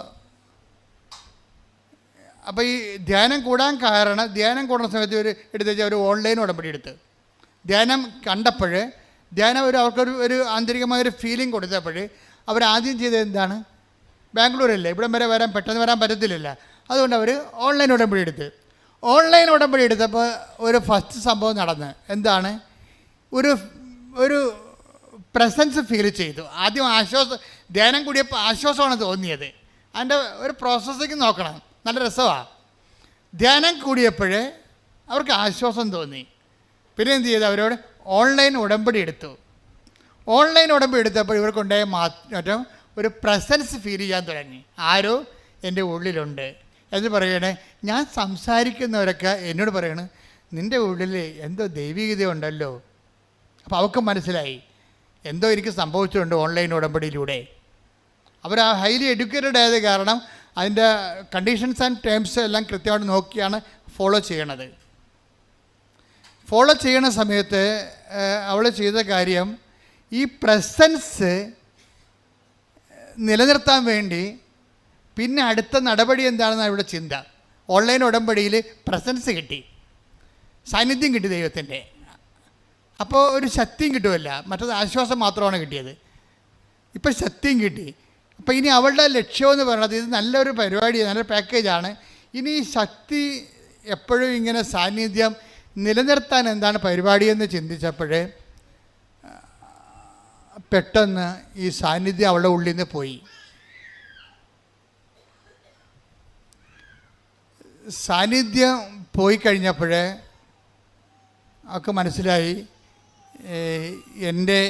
അപ്പോൾ ഈ ധ്യാനം കൂടാൻ കാരണം, ധ്യാനം കൂടുന്ന സമയത്ത് ഇവർ എടുത്ത് ഒരു ഓൺലൈൻ ഉടമ്പടി എടുത്ത് ധ്യാനം കണ്ടപ്പോൾ, ധ്യാനം അവർക്കൊരു ആന്തരികമായൊരു ഫീലിംഗ് കൊടുത്തപ്പോൾ അവരാദ്യം ചെയ്തത് എന്താണ്? ബാംഗ്ലൂരല്ലേ, ഇവിടം വരെ പെട്ടെന്ന് വരാൻ പറ്റത്തില്ലല്ലോ, അതുകൊണ്ട് അവർ ഓൺലൈൻ ഉടമ്പടി എടുത്ത്. ഓൺലൈൻ ഉടമ്പടി എടുത്തപ്പോൾ ഒരു ഫസ്റ്റ് സംഭവം നടന്ന് എന്താണ്? ഒരു പ്രസൻസ് ഫീൽ ചെയ്തു. ആദ്യം ധ്യാനം കൂടിയപ്പോൾ ആശ്വാസമാണ് തോന്നിയത്. അതിൻ്റെ ഒരു പ്രോസസ്സിങ് നോക്കണം, നല്ല രസമാണ്. ധ്യാനം കൂടിയപ്പോൾ അവർക്ക് ആശ്വാസം തോന്നി. പിന്നെ എന്ത് ചെയ്തു? അവരോട് ഓൺലൈൻ ഉടമ്പടി എടുത്തു. ഓൺലൈൻ ഉടമ്പടി എടുത്തപ്പോൾ ഇവർക്കുണ്ടായ മാറ്റം ഒരു പ്രസൻസ് ഫീൽ ചെയ്യാൻ തുടങ്ങി. ആരോ എൻ്റെ ഉള്ളിലുണ്ട് എന്ന് പറയണേ. ഞാൻ സംസാരിക്കുന്നവരൊക്കെ എന്നോട് പറയണേ, നിൻ്റെ ഉള്ളിൽ എന്തോ ദൈവികത ഉണ്ടല്ലോ. അപ്പോൾ അവർക്ക് മനസ്സിലായി എന്തോ എനിക്ക് സംഭവിച്ചിട്ടുണ്ട് ഓൺലൈൻ ഉടമ്പടിയിലൂടെ. അവർ ആ ഹൈലി എഡ്യൂക്കേറ്റഡ് ആയത് കാരണം അതിൻ്റെ കണ്ടീഷൻസ് ആൻഡ് ടേംസ് എല്ലാം കൃത്യമായിട്ട് നോക്കിയാണ് ഫോളോ ചെയ്യണത്. ഫോളോ ചെയ്യണ സമയത്ത് അവൾ ചെയ്ത കാര്യം, ഈ പ്രസൻസ് നിലനിർത്താൻ വേണ്ടി പിന്നെ അടുത്ത നടപടി എന്താണെന്നാണ് ഇവിടെ ചിന്ത. ഓൺലൈൻ ഉടമ്പടിയിൽ പ്രസൻസ് കിട്ടി, സാന്നിധ്യം കിട്ടി ദൈവത്തിൻ്റെ. അപ്പോൾ ഒരു ശക്തിയും കിട്ടുമല്ല, മറ്റത് ആശ്വാസം മാത്രമാണ് കിട്ടിയത്. ഇപ്പം ശക്തിയും കിട്ടി. അപ്പോൾ ഇനി അവളുടെ ലക്ഷ്യമെന്ന് പറയുന്നത് ഇത് നല്ലൊരു പരിപാടി, നല്ലൊരു പാക്കേജാണ്. ഇനി ഈ ശക്തി എപ്പോഴും ഇങ്ങനെ സാന്നിധ്യം നിലനിർത്താൻ എന്താണ് പരിപാടിയെന്ന് ചിന്തിച്ചപ്പോൾ പെട്ടെന്ന് ഈ സാന്നിധ്യം അവളുടെ ഉള്ളിൽ നിന്ന് പോയി. സാന്നിധ്യം പോയി കഴിഞ്ഞപ്പോൾ അവൾക്ക് മനസ്സിലായി എൻ്റെ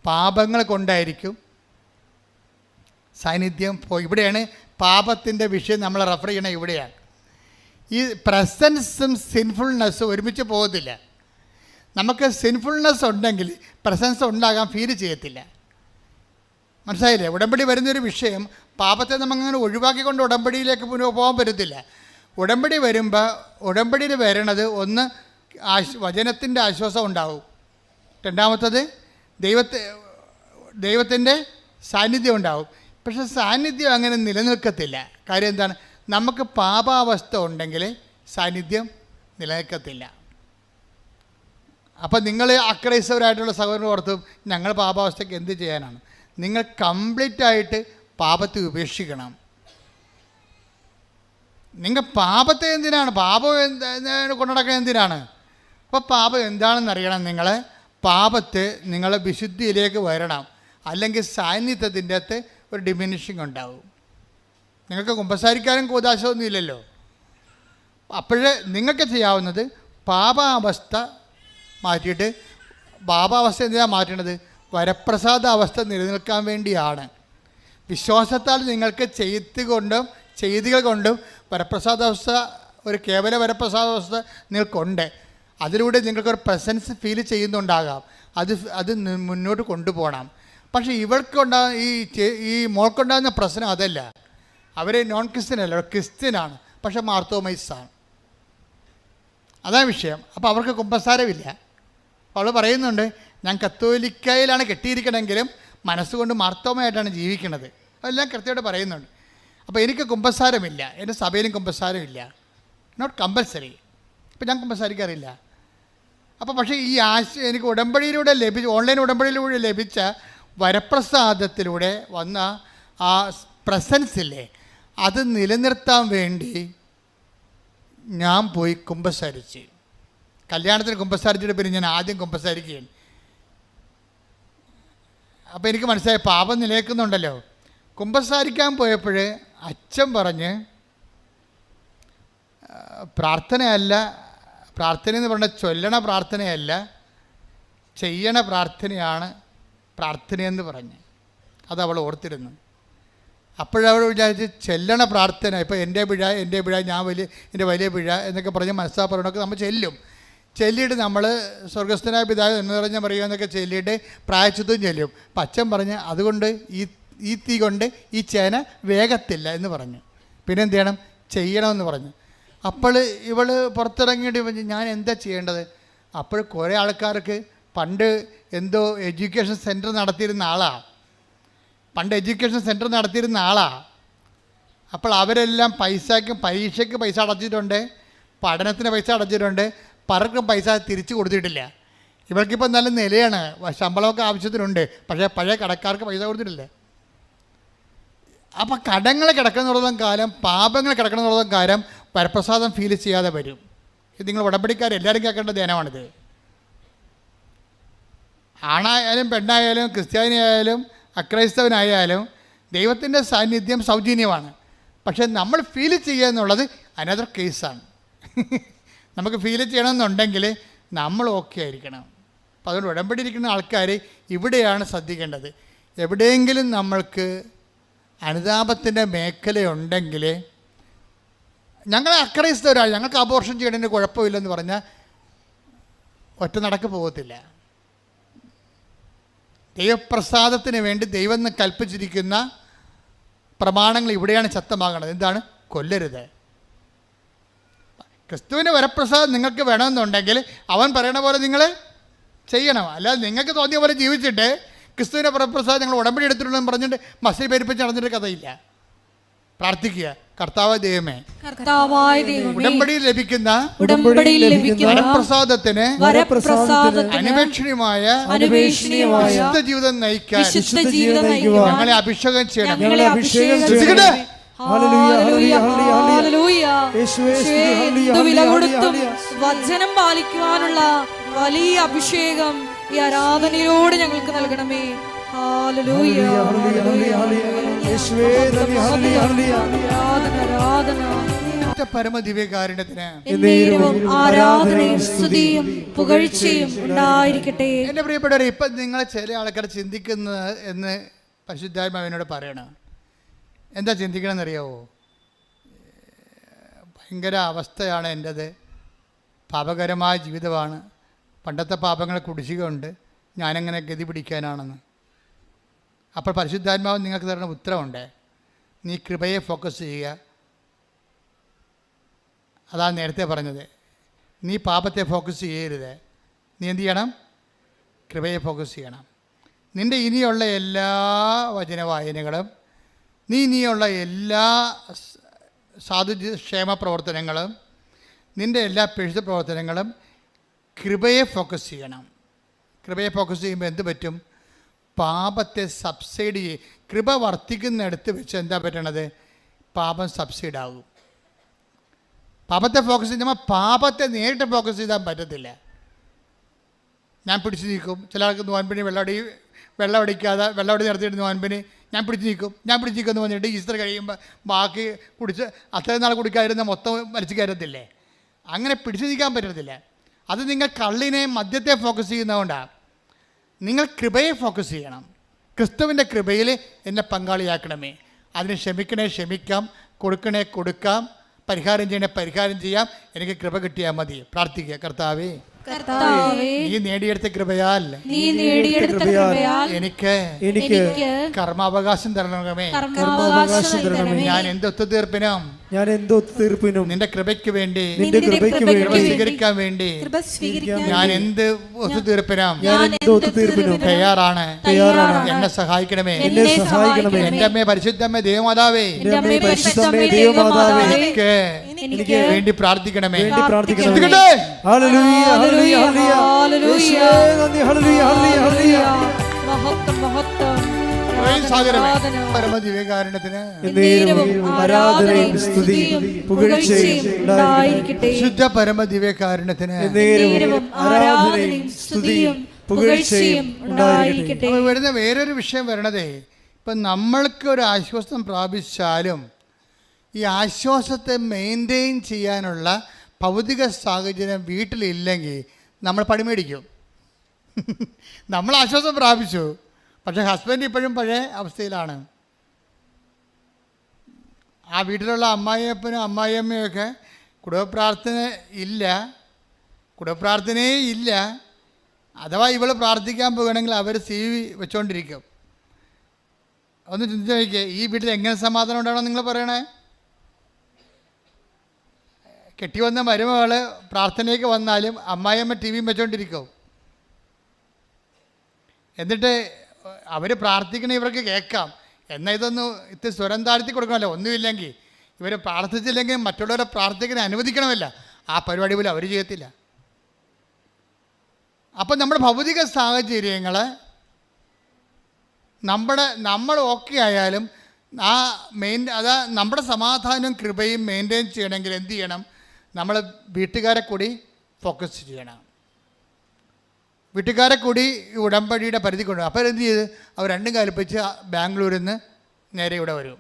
പാപങ്ങൾ കൊണ്ടായിരിക്കും സാന്നിധ്യം പോയി. ഇവിടെയാണ് പാപത്തിൻ്റെ വിഷയം നമ്മൾ റെഫർ ചെയ്യണത്. ഇവിടെയാണ് ഈ പ്രസൻസും സിൻഫുൾനെസ്സും ഒരുമിച്ച് പോകത്തില്ല. നമുക്ക് സിൻഫുൾനെസ് ഉണ്ടെങ്കിൽ പ്രസൻസ് ഉണ്ടാകാൻ ഫീൽ ചെയ്യത്തില്ല. മനസ്സിലായില്ലേ? ഉടമ്പടി വരുന്നൊരു വിഷയം പാപത്തെ നമുക്കങ്ങനെ ഒഴിവാക്കിക്കൊണ്ട് ഉടമ്പടിയിലേക്ക് പോകാൻ പറ്റത്തില്ല. ഉടമ്പടി വരുമ്പോൾ ഉടമ്പടിയിൽ വരണത് ഒന്ന് വചനത്തിൻ്റെ ആശ്വാസം ഉണ്ടാവും, രണ്ടാമത്തത് ദൈവത്തിൻ്റെ സാന്നിധ്യം ഉണ്ടാവും. പക്ഷെ സാന്നിധ്യം അങ്ങനെ നിലനിൽക്കത്തില്ല. കാര്യം എന്താണ്? നമുക്ക് പാപാവസ്ഥ ഉണ്ടെങ്കിൽ സാന്നിധ്യം നിലനിൽക്കത്തില്ല. അപ്പം നിങ്ങൾ അക്രൈസ്തവരായിട്ടുള്ള സഹോദരൻ ഓർത്തും ഞങ്ങൾ പാപാവസ്ഥയ്ക്ക് എന്ത് ചെയ്യാനാണ്? നിങ്ങൾ കംപ്ലീറ്റായിട്ട് പാപത്തെ ഉപേക്ഷിക്കണം. നിങ്ങൾ പാപത്തെ എന്തിനാണ്, പാപം കൊണ്ടുനടക്കാൻ എന്തിനാണ്? അപ്പോൾ പാപം എന്താണെന്ന് അറിയണം. നിങ്ങൾ പാപത്തെ നിങ്ങളെ വിശുദ്ധിയിലേക്ക് വരണം, അല്ലെങ്കിൽ സാന്നിധ്യത്തിൻ്റെ അകത്ത് ഒരു ഡിമിനിഷിങ് ഉണ്ടാവും. നിങ്ങൾക്ക് കുമ്പസാരിക്കാനും കൂതാശമൊന്നും ഇല്ലല്ലോ. അപ്പോഴേ നിങ്ങൾക്ക് ചെയ്യാവുന്നത് പാപാവസ്ഥ മാറ്റിയിട്ട്, പാപാവസ്ഥ എന്തിനാണ് മാറ്റേണ്ടത്? വരപ്രസാദ അവസ്ഥ നിലനിൽക്കാൻ വേണ്ടിയാണ്. വിശ്വാസത്താൽ നിങ്ങൾക്ക് ചെയ്തികൾ കൊണ്ടും വരപ്രസാദാവസ്ഥ, ഒരു കേവല വരപ്രസാദാവസ്ഥ നിങ്ങൾക്കുണ്ട്. അതിലൂടെ നിങ്ങൾക്കൊരു പ്രസൻസ് ഫീൽ ചെയ്യുന്നുണ്ടാകാം. അത് മുന്നോട്ട് കൊണ്ടുപോകണം. പക്ഷേ ഈ മോൾക്കുണ്ടാകുന്ന പ്രശ്നം അതല്ല. അവർ നോൺ ക്രിസ്ത്യനല്ല, ക്രിസ്ത്യനാണ്, പക്ഷെ മാർത്തോമൈസാണ്. അതാണ് വിഷയം. അപ്പോൾ അവർക്ക് കുമ്പസാരമില്ല. അവൾ പറയുന്നുണ്ട്, ഞാൻ കത്തോലിക്കയിലാണ് കെട്ടിയിരിക്കണമെങ്കിലും മനസ്സുകൊണ്ട് മാർത്തോമയായിട്ടാണ് ജീവിക്കുന്നത്. അതെല്ലാം കൃത്യമായിട്ട് പറയുന്നുണ്ട്. അപ്പോൾ എനിക്ക് കുമ്പസാരമില്ല, എൻ്റെ സഭയിലും കുമ്പസാരമില്ല, നോട്ട് കമ്പൽസറി. ഇപ്പം ഞാൻ കുമ്പസാരിക്കാറില്ല. അപ്പോൾ പക്ഷേ ഈ എനിക്ക് ഉടമ്പടിയിലൂടെ ഓൺലൈൻ ഉടമ്പടിയിലൂടെ ലഭിച്ച വരപ്രസാദത്തിലൂടെ വന്ന ആ പ്രസൻസില്ലേ, അത് നിലനിർത്താൻ വേണ്ടി ഞാൻ പോയി കുമ്പസാരിച്ച്. കല്യാണത്തിന് കുമ്പസാരിച്ചിട്ട് പിന്നെ ഞാൻ ആദ്യം കുമ്പസാരിക്കുകയാണ്. അപ്പോൾ എനിക്ക് മനസ്സിലായി പാപം നിലനിൽക്കുന്നുണ്ടല്ലോ. കുമ്പസാരിക്കാൻ പോയപ്പോൾ അച്ഛൻ പറഞ്ഞ്, പ്രാർത്ഥനയെന്ന് പറഞ്ഞാൽ ചൊല്ലണ പ്രാർത്ഥനയല്ല, ചെയ്യണ പ്രാർത്ഥനയാണ് പ്രാർത്ഥനയെന്ന് പറഞ്ഞ്. അതവൾ ഓർത്തിരുന്നു. അപ്പോഴവൾ വിചാരിച്ച് ചെല്ലണ പ്രാർത്ഥന, ഇപ്പോൾ എൻ്റെ പിഴ എൻ്റെ വലിയ പിഴ എന്നൊക്കെ പറഞ്ഞ് മനസ്സാപ്പറയണമൊക്കെ നമ്മൾ ചെല്ലിയിട്ട് നമ്മൾ സ്വർഗസ്ഥനായ പിതാവ് എന്ന് പറഞ്ഞ പറയുക എന്നൊക്കെ ചെല്ലിയിട്ട് പ്രായച്ചിത്വം ചെല്ലും. അപ്പം അച്ഛൻ പറഞ്ഞ് അതുകൊണ്ട് ഈ തീ കൊണ്ട് ഈ ചേന വേഗത്തില്ല എന്ന് പറഞ്ഞു. പിന്നെ എന്ത് ചെയ്യണമെന്ന് പറഞ്ഞു. അപ്പോൾ ഇവൾ പുറത്തിറങ്ങിയിട്ട് ഞാൻ എന്താ ചെയ്യേണ്ടത്? അപ്പോൾ കുറേ ആൾക്കാർക്ക് പണ്ട് എന്തോ എഡ്യൂക്കേഷൻ സെൻറ്റർ നടത്തിയിരുന്ന ആളാണ്. അപ്പോൾ അവരെല്ലാം പരീക്ഷയ്ക്ക് പൈസ അടച്ചിട്ടുണ്ട്, പഠനത്തിന് പൈസ അടച്ചിട്ടുണ്ട്, പലർക്കും പൈസ തിരിച്ചു കൊടുത്തിട്ടില്ല. ഇവർക്കിപ്പോൾ നല്ല നിലയാണ്, ശമ്പളമൊക്കെ ആവശ്യത്തിനുണ്ട്, പക്ഷേ പഴയ കടക്കാർക്ക് പൈസ കൊടുത്തിട്ടില്ല. അപ്പോൾ കടങ്ങൾ കിടക്കുന്നിടത്തോളം കാലം, പാപങ്ങൾ കിടക്കുന്നിടത്തോളം കാലം വരപ്രസാദം ഫീൽ ചെയ്യാതെ വരും. ഇത് നിങ്ങൾ ഉടമ്പടിക്കാർ എല്ലാവരും കേൾക്കേണ്ട ധ്യാനമാണിത്. ആണായാലും പെണ്ണായാലും ക്രിസ്ത്യാനിയായാലും അക്രൈസ്തവനായാലും ദൈവത്തിൻ്റെ സാന്നിധ്യം സൗജന്യമാണ്. പക്ഷെ നമ്മൾ ഫീൽ ചെയ്യുക എന്നുള്ളത് അനദർ കേസാണ്. നമുക്ക് ഫീൽ ചെയ്യണമെന്നുണ്ടെങ്കിൽ നമ്മൾ ഓക്കെ ആയിരിക്കണം. അപ്പോൾ അതുകൊണ്ട് ഉടമ്പടി ഇരിക്കുന്ന ആൾക്കാർ ഇവിടെയാണ് ശ്രദ്ധിക്കേണ്ടത്. എവിടെയെങ്കിലും നമ്മൾക്ക് അനുതാപത്തിൻ്റെ മേഖലയുണ്ടെങ്കിൽ, ഞങ്ങൾ അക്രൈസ്തവരാണ്, ഞങ്ങൾക്ക് അബോർഷൻ ചെയ്യണതിന് കുഴപ്പമില്ലെന്ന് പറഞ്ഞാൽ ഒറ്റ നടക്ക് പോകത്തില്ല. ദൈവപ്രസാദത്തിന് വേണ്ടി ദൈവം എന്ന് കൽപ്പിച്ചിരിക്കുന്ന പ്രമാണങ്ങൾ ഇവിടെയാണ് ശക്തമാകണത്. എന്താണ്? കൊല്ലരുത്. ക്രിസ്തുവിൻ്റെ വരപ്രസാദം നിങ്ങൾക്ക് വേണമെന്നുണ്ടെങ്കിൽ അവൻ പറയണ പോലെ നിങ്ങൾ ചെയ്യണം. അല്ലാതെ നിങ്ങൾക്ക് തോന്നിയ പോലെ ജീവിച്ചിട്ട് ക്രിസ്തുവിൻ്റെ വരപ്രസാദം നിങ്ങൾ ഉടമ്പടി എടുത്തിട്ടുണ്ടെന്ന് പറഞ്ഞിട്ട് മസിൽ പെരുപ്പിച്ച് നടന്നിട്ട് കഥയില്ല. പ്രാർത്ഥിക്കുക, കർത്താവായ ദൈവമേ, ഉടമ്പടിയിൽ ലഭിക്കുന്ന വരപ്രസാദത്തിന് അന്വേഷണീയമായ വിശുദ്ധ ജീവിതം നയിക്കാൻ ഞങ്ങളെ അഭിഷേകം ചെയ്യണം. വചനം പാലിക്കുവാനുള്ള വലിയ അഭിഷേകം ഈ ആരാധനയോട് ഞങ്ങൾക്ക് നൽകണമേ. പരമദിവ്യകാരുണ്യത്തിന് ആരാധനയും സ്തുതിയും പുകഴ്ചയും ഉണ്ടായിരിക്കട്ടെ. എൻ്റെ പ്രിയപ്പെട്ടവരെ, ഇപ്പം നിങ്ങളെ ചില ആൾക്കാർ ചിന്തിക്കുന്നത് എന്ന് പരിശുദ്ധാത്മാവിനോട് പറയണം. എന്താ ചിന്തിക്കണമെന്നറിയാവോ? ഭയങ്കര അവസ്ഥയാണ് എൻ്റേത്, പാപകരമായ ജീവിതമാണ്, പണ്ടത്തെ പാപങ്ങളെ കുടിശ്ശികയുണ്ട്, ഞാനെങ്ങനെ ഗതി പിടിക്കാനാണെന്ന്. അപ്പോൾ പരിശുദ്ധാത്മാവ് നിങ്ങൾക്ക് തരുന്ന ഉത്തരവുണ്ട്, നീ കൃപയെ ഫോക്കസ് ചെയ്യുക. അതാണ് നേരത്തെ പറഞ്ഞത്. നീ പാപത്തെ ഫോക്കസ് ചെയ്യരുത്, നീ എന്ത് ചെയ്യണം? കൃപയെ ഫോക്കസ് ചെയ്യണം. നിൻ്റെ ഇനിയുള്ള എല്ലാ വചനവായനകളും, നീ ഇനിയുള്ള എല്ലാ സാധുക്ഷേമ പ്രവർത്തനങ്ങളും, നിൻ്റെ എല്ലാ പിഴുത പ്രവർത്തനങ്ങളും കൃപയെ ഫോക്കസ് ചെയ്യണം. കൃപയെ ഫോക്കസ് ചെയ്യുമ്പോൾ എന്ത് പറ്റും? പാപത്തെ സബ്സൈഡ് ചെയ്യും. കൃപ വർദ്ധിക്കുന്നിടത്ത് വെച്ച് എന്താ പറ്റണത്? പാപം സബ്സൈഡാകും. പാപത്തെ ഫോക്കസ് ചെയ്യുമ്പോൾ പാപത്തെ നേരിട്ട് ഫോക്കസ് ചെയ്താൽ പറ്റത്തില്ല. ഞാൻ പിടിച്ചു നീക്കും. ചില ആൾക്ക് നോൻപിന് വെള്ളം അടിക്കാതെ നിർത്തിയിട്ട് നോൻപിന് ഞാൻ പിടിച്ചു നീക്കുമെന്ന് പറഞ്ഞിട്ട് ഈസ്റ്റർ കഴിയുമ്പോൾ ബാക്കി കുടിച്ച് അത്രയും നാൾ കുടിക്കാതിരുന്ന മൊത്തം വലിച്ചു കയറത്തില്ലേ? അങ്ങനെ പിടിച്ചു നീക്കാൻ പറ്റത്തില്ല. അത് നിങ്ങൾ കള്ളിനെ മദ്യത്തെ ഫോക്കസ് ചെയ്യുന്നതുകൊണ്ടാണ്. നിങ്ങൾ കൃപയെ ഫോക്കസ് ചെയ്യണം. ക്രിസ്തുവിൻ്റെ കൃപയിൽ എന്നെ പങ്കാളിയാക്കണമേ. അതിന് ക്ഷമിക്കാം, കൊടുക്കാം, പരിഹാരം ചെയ്യണേ പരിഹാരം ചെയ്യാം. എനിക്ക് കൃപ കിട്ടിയാൽ മതി. പ്രാർത്ഥിക്കുക, കർത്താവേ, നീ നേടിയെടുത്ത കൃപയാൽ എനിക്ക് കർമാവകാശം തരണമേ. ഞാൻ എന്ത് ഒത്തുതീർപ്പിനും നിന്റെ കൃപയ്ക്ക് വേണ്ടി സ്വീകരിക്കാൻ വേണ്ടി ഞാൻ എന്ത് ഒത്തുതീർപ്പിനും തയ്യാറാണ്. എന്നെ സഹായിക്കണമേ. എന്റെ അമ്മേ പരിശുദ്ധമ്മേ ദേവമാതാവേ, എനിക്ക് വേണ്ടി പ്രാർത്ഥിക്കണമേ. പരമദിവ്യകാരുണ്യത്തിന് ശുദ്ധ പരമദിവ്യകാരുണ്യത്തിന് വരുന്ന വേറൊരു വിഷയം വരണതേ, ഇപ്പം നമ്മൾക്ക് ഒരു ആശ്വാസം പ്രാപിച്ചാലും ഈ ആശ്വാസത്തെ മെയിൻറ്റെയിൻ ചെയ്യാനുള്ള ഭൗതിക സാഹചര്യം വീട്ടിലില്ലെങ്കിൽ നമ്മൾ പണിമേടിക്കും. നമ്മൾ ആശ്വാസം പ്രാപിച്ചു, പക്ഷേ ഹസ്ബൻഡ് ഇപ്പോഴും പഴയ അവസ്ഥയിലാണ്. ആ വീട്ടിലുള്ള അമ്മായിയപ്പനും അമ്മായിയമ്മയൊക്കെ കുടുംബപ്രാർത്ഥനയേ ഇല്ല. അഥവാ ഇവൾ പ്രാർത്ഥിക്കാൻ പോകുകയാണെങ്കിൽ അവർ CV വെച്ചുകൊണ്ടിരിക്കും. ഒന്ന് ചിന്തിച്ച് നോക്കിയേ, ഈ വീട്ടിൽ എങ്ങനെ സമാധാനം ഉണ്ടാവണം നിങ്ങൾ പറയണേ? കെട്ടി വന്ന മരുമകൾ പ്രാർത്ഥനയ്ക്ക് വന്നാലും അമ്മായിയമ്മ TV വെച്ചുകൊണ്ടിരിക്കും. എന്നിട്ട് അവർ പ്രാർത്ഥിക്കണ ഇവർക്ക് കേൾക്കാം. എന്നാൽ ഇത്തിരി സ്വരം താഴ്ത്തി കൊടുക്കണമല്ലോ. ഒന്നുമില്ലെങ്കിൽ ഇവർ പ്രാർത്ഥിച്ചില്ലെങ്കിൽ മറ്റുള്ളവരെ പ്രാർത്ഥിക്കാൻ അനുവദിക്കണമല്ല. ആ പരിപാടി പോലും അവർ ചെയ്യത്തില്ല. അപ്പം നമ്മുടെ ഭൗതിക സാഹചര്യങ്ങൾ നമ്മൾ ഓക്കെ ആയാലും അതാ നമ്മുടെ സമാധാനവും കൃപയും മെയിൻറ്റെയിൻ ചെയ്യണമെങ്കിൽ എന്ത് ചെയ്യണം? നമ്മൾ വീട്ടുകാരെ കൂടി ഫോക്കസ് ചെയ്യണം. വീട്ടുകാരെ കൂടി ഉടമ്പടിയുടെ പരിധി കൊണ്ടുപോകും. അപ്പോൾ എന്ത് ചെയ്ത് അവർ രണ്ടും കൽപ്പിച്ച് ബാംഗ്ലൂരിൽ നിന്ന് നേരെ ഇവിടെ വരും.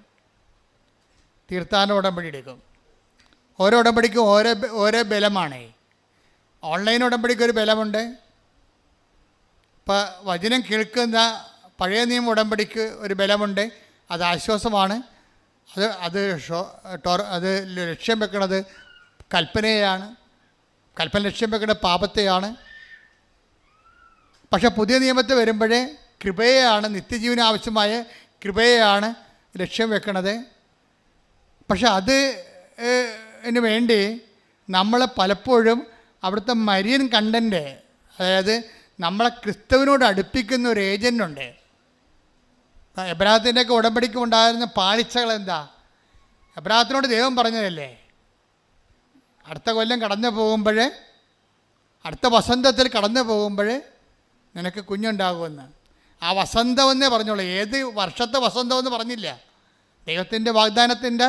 തീർത്ഥാടന ഉടമ്പടി എടുക്കും. ഓരോ ഉടമ്പടിക്കും ഓരോ ബലമാണ്. ഓൺലൈൻ ഉടമ്പടിക്ക് ഒരു ബലമുണ്ട്, ഇപ്പം വചനം കേൾക്കുന്ന പഴയ നിയമ ഉടമ്പടിക്ക് ഒരു ബലമുണ്ട്, അത് ആശ്വാസമാണ്. അത് ലക്ഷ്യം വെക്കുന്നത് കൽപ്പനയാണ്. കൽപ്പന ലക്ഷ്യം വെക്കുന്നത് പാപത്തെയാണ്. പക്ഷെ പുതിയ നിയമത്തിൽ വരുമ്പോഴേ കൃപയെയാണ്, നിത്യജീവന് ആവശ്യമായ കൃപയെയാണ് ലക്ഷ്യം വെക്കുന്നത്. പക്ഷെ അതിന് വേണ്ടി നമ്മൾ പലപ്പോഴും അവിടുത്തെ മരിയൻ കണ്ടൻറ്റ്, അതായത് നമ്മളെ ക്രിസ്തുവിനോട് അടുപ്പിക്കുന്ന ഒരു ഏജൻ്റുണ്ട്. എബ്രാഹത്തിൻ്റെയൊക്കെ ഉടമ്പടിക്ക് ഉണ്ടായിരുന്ന പാളിച്ചകൾ എന്താ? എബ്രാഹത്തിനോട് ദൈവം പറഞ്ഞതല്ലേ, അടുത്ത കൊല്ലം കടന്നു പോകുമ്പോൾ, അടുത്ത വസന്തത്തിൽ കടന്നു പോകുമ്പോൾ നിനക്ക് കുഞ്ഞുണ്ടാകുമെന്ന്. ആ വസന്തമെന്നേ പറഞ്ഞോളൂ, ഏത് വർഷത്തെ വസന്തമെന്ന് പറഞ്ഞില്ല. ദൈവത്തിൻ്റെ വാഗ്ദാനത്തിൻ്റെ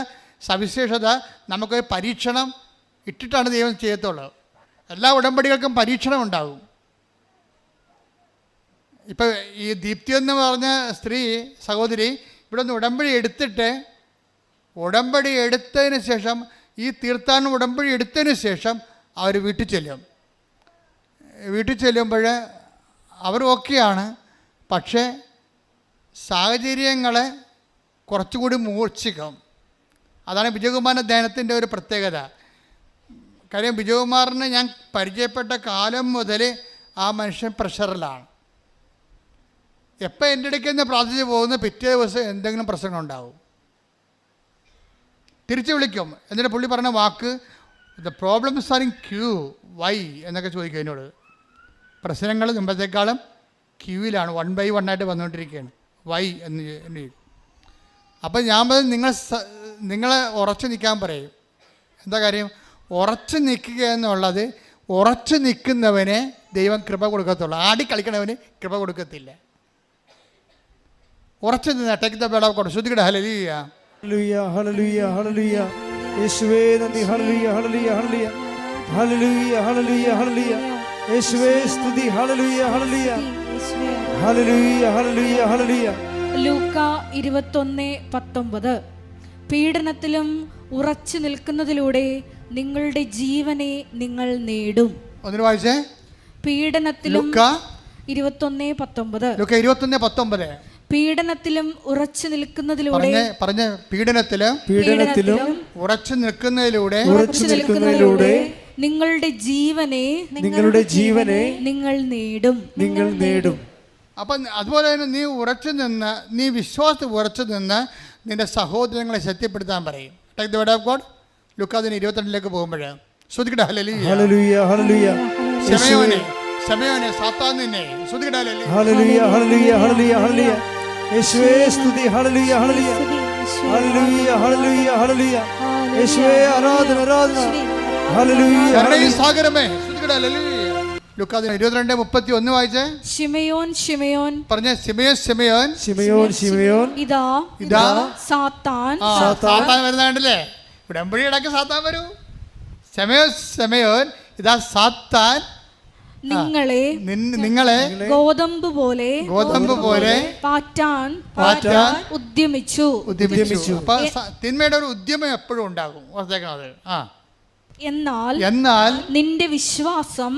സവിശേഷത നമുക്കൊരു പരീക്ഷണം ഇട്ടിട്ടാണ് ദൈവം ചെയ്യത്തുള്ളൂ. എല്ലാ ഉടമ്പടികൾക്കും പരീക്ഷണം ഉണ്ടാകും. ഇപ്പം ഈ ദീപ്തി എന്ന് പറഞ്ഞ സ്ത്രീ സഹോദരി ഇവിടെ നിന്ന് ഉടമ്പടി എടുത്തിട്ട്, ഉടമ്പടി എടുത്തതിന് ശേഷം, ഈ തീർത്ഥാടന ഉടമ്പടി എടുത്തതിന് ശേഷം അവർ വീട്ടിൽ ചെല്ലും. വീട്ടിൽ ചെല്ലുമ്പോൾ അവർ ഓക്കെയാണ്. പക്ഷേ സാഹചര്യങ്ങളെ കുറച്ചുകൂടി മൂർച്ഛിക്കും. അതാണ് വിജയകുമാരൻ്റെ ധ്യാനത്തിൻ്റെ ഒരു പ്രത്യേകത. കാര്യം വിജയകുമാറിനെ ഞാൻ പരിചയപ്പെട്ട കാലം മുതൽ ആ മനുഷ്യൻ പ്രഷറിലാണ്. എപ്പോൾ എൻ്റെ ഇടയ്ക്ക് നിന്ന് പ്രാർത്ഥിച്ച് പോകുന്ന പിറ്റേ ദിവസം എന്തെങ്കിലും പ്രശ്നം ഉണ്ടാവും. തിരിച്ചു വിളിക്കും. എന്നിട്ട് പുള്ളി പറഞ്ഞ വാക്ക്, the problems are in queue, why എന്നൊക്കെ ചോദിക്കും എന്നോട്. പ്രശ്നങ്ങൾ മുമ്പത്തേക്കാളും ക്യൂവിലാണ്, 1 by 1 ആയിട്ട് വന്നുകൊണ്ടിരിക്കുകയാണ്. വൈ എന്ന് ചോദിക്കും. അപ്പം ഞാൻ പറയും, നിങ്ങളെ ഉറച്ചു നിൽക്കാൻ പറയും. എന്താ കാര്യം? ഉറച്ചു നിൽക്കുക എന്നുള്ളത്, ഉറച്ചു നിൽക്കുന്നവന് ദൈവം കൃപ കൊടുക്കത്തുള്ളൂ. ആടിക്കളിക്കണവന് കൃപ കൊടുക്കത്തില്ല. ഉറച്ചു നിന്ന് take the word of God. ശ്രുതികട ഹല്ലേലൂയ. ഹല്ലേലൂയ ഹല്ലേലൂയ ഹല്ലേലൂയ. യേശുവേ നന്ദി. ഹല്ലേലൂയ ഹല്ലേലൂയ ഹല്ലേലൂയ ഹല്ലേലൂയ ഹല്ലേലൂയ ഹല്ലേലൂയ. യേശുവേ സ്തുതി. ഹല്ലേലൂയ ഹല്ലേലൂയ ഹല്ലേലൂയ ഹല്ലേലൂയ ഹല്ലേലൂയ. ലൂക്ക 21:19. പീഡനത്തിലും ഉറച്ചു നിൽക്കുന്നതിലൂടെ നിങ്ങളുടെ ജീവനെ നിങ്ങൾ നേടും. ഒന്നിനു വായിച്ചേ. പീഡനത്തിലും 21:19. 21:19. പീഡനത്തിലും ഉറച്ചു നിൽക്കുന്നതിലൂടെ പീഡനത്തിലും ഉറച്ചു നിൽക്കുന്നതിലൂടെ നിങ്ങളുടെ ജീവനെ നിങ്ങൾ നേടും. അപ്പം അതുപോലെ തന്നെ നീ ഉറച്ചു നിന്ന്, നീ വിശ്വാസത്തിൽ ഉറച്ചു നിന്ന് നിന്റെ സഹോദരങ്ങളെ ശക്തിപ്പെടുത്താൻ പറയും. Take the word of God. ലൂക്ക 22 പോകുമ്പോൾ ശ്രുതികട ഹല്ലേലൂയ ഹല്ലേലൂയ ഹല്ലേലൂയ. ശമയോനെ സാത്താൻ നിന്നെ ശ്രുതികട ഹല്ലേലൂയ ഹല്ലേലൂയ ഹല്ലേലൂയ ഹല്ലേലൂയ ഹല്ലേലൂയ. യേശുവേ സ്തുതി. ഹല്ലേലൂയ ഹല്ലേലൂയ ഹല്ലേലൂയ ഹല്ലേലൂയ ഹല്ലേലൂയ. യേശുവേ ആരാധന ആരാധന. ഹല്ലേലൂയ ഹല്ലേലൂയ. സാഗരമേ ശ്രുതികട ഹല്ലേലൂയ. ലൂക്ക 22:31 വായിച്ചേ. ശിമയോൻ ശിമയോൻ പറഞ്ഞ ശിമയോൻ ശിമയോൻ ശിമയോൻ. ഇതാ സാത്താൻ വരുന്ന കണ്ടില്ലേ? ഉടമ്പടി ഇടയ്ക്ക് സാത്താൻ വരൂ. ശിമയോൻ ഇതാ സാത്താൻ നിങ്ങളെ ഗോതമ്പ് പോലെ പാറ്റാൻ ഉദ്യമിച്ചു. അപ്പൊ തിന്മയുടെ ഒരു ഉദ്യമം എപ്പോഴും ഉണ്ടാകും. ഓർത്തേക്കണത്. എന്നാൽ നിന്റെ വിശ്വാസം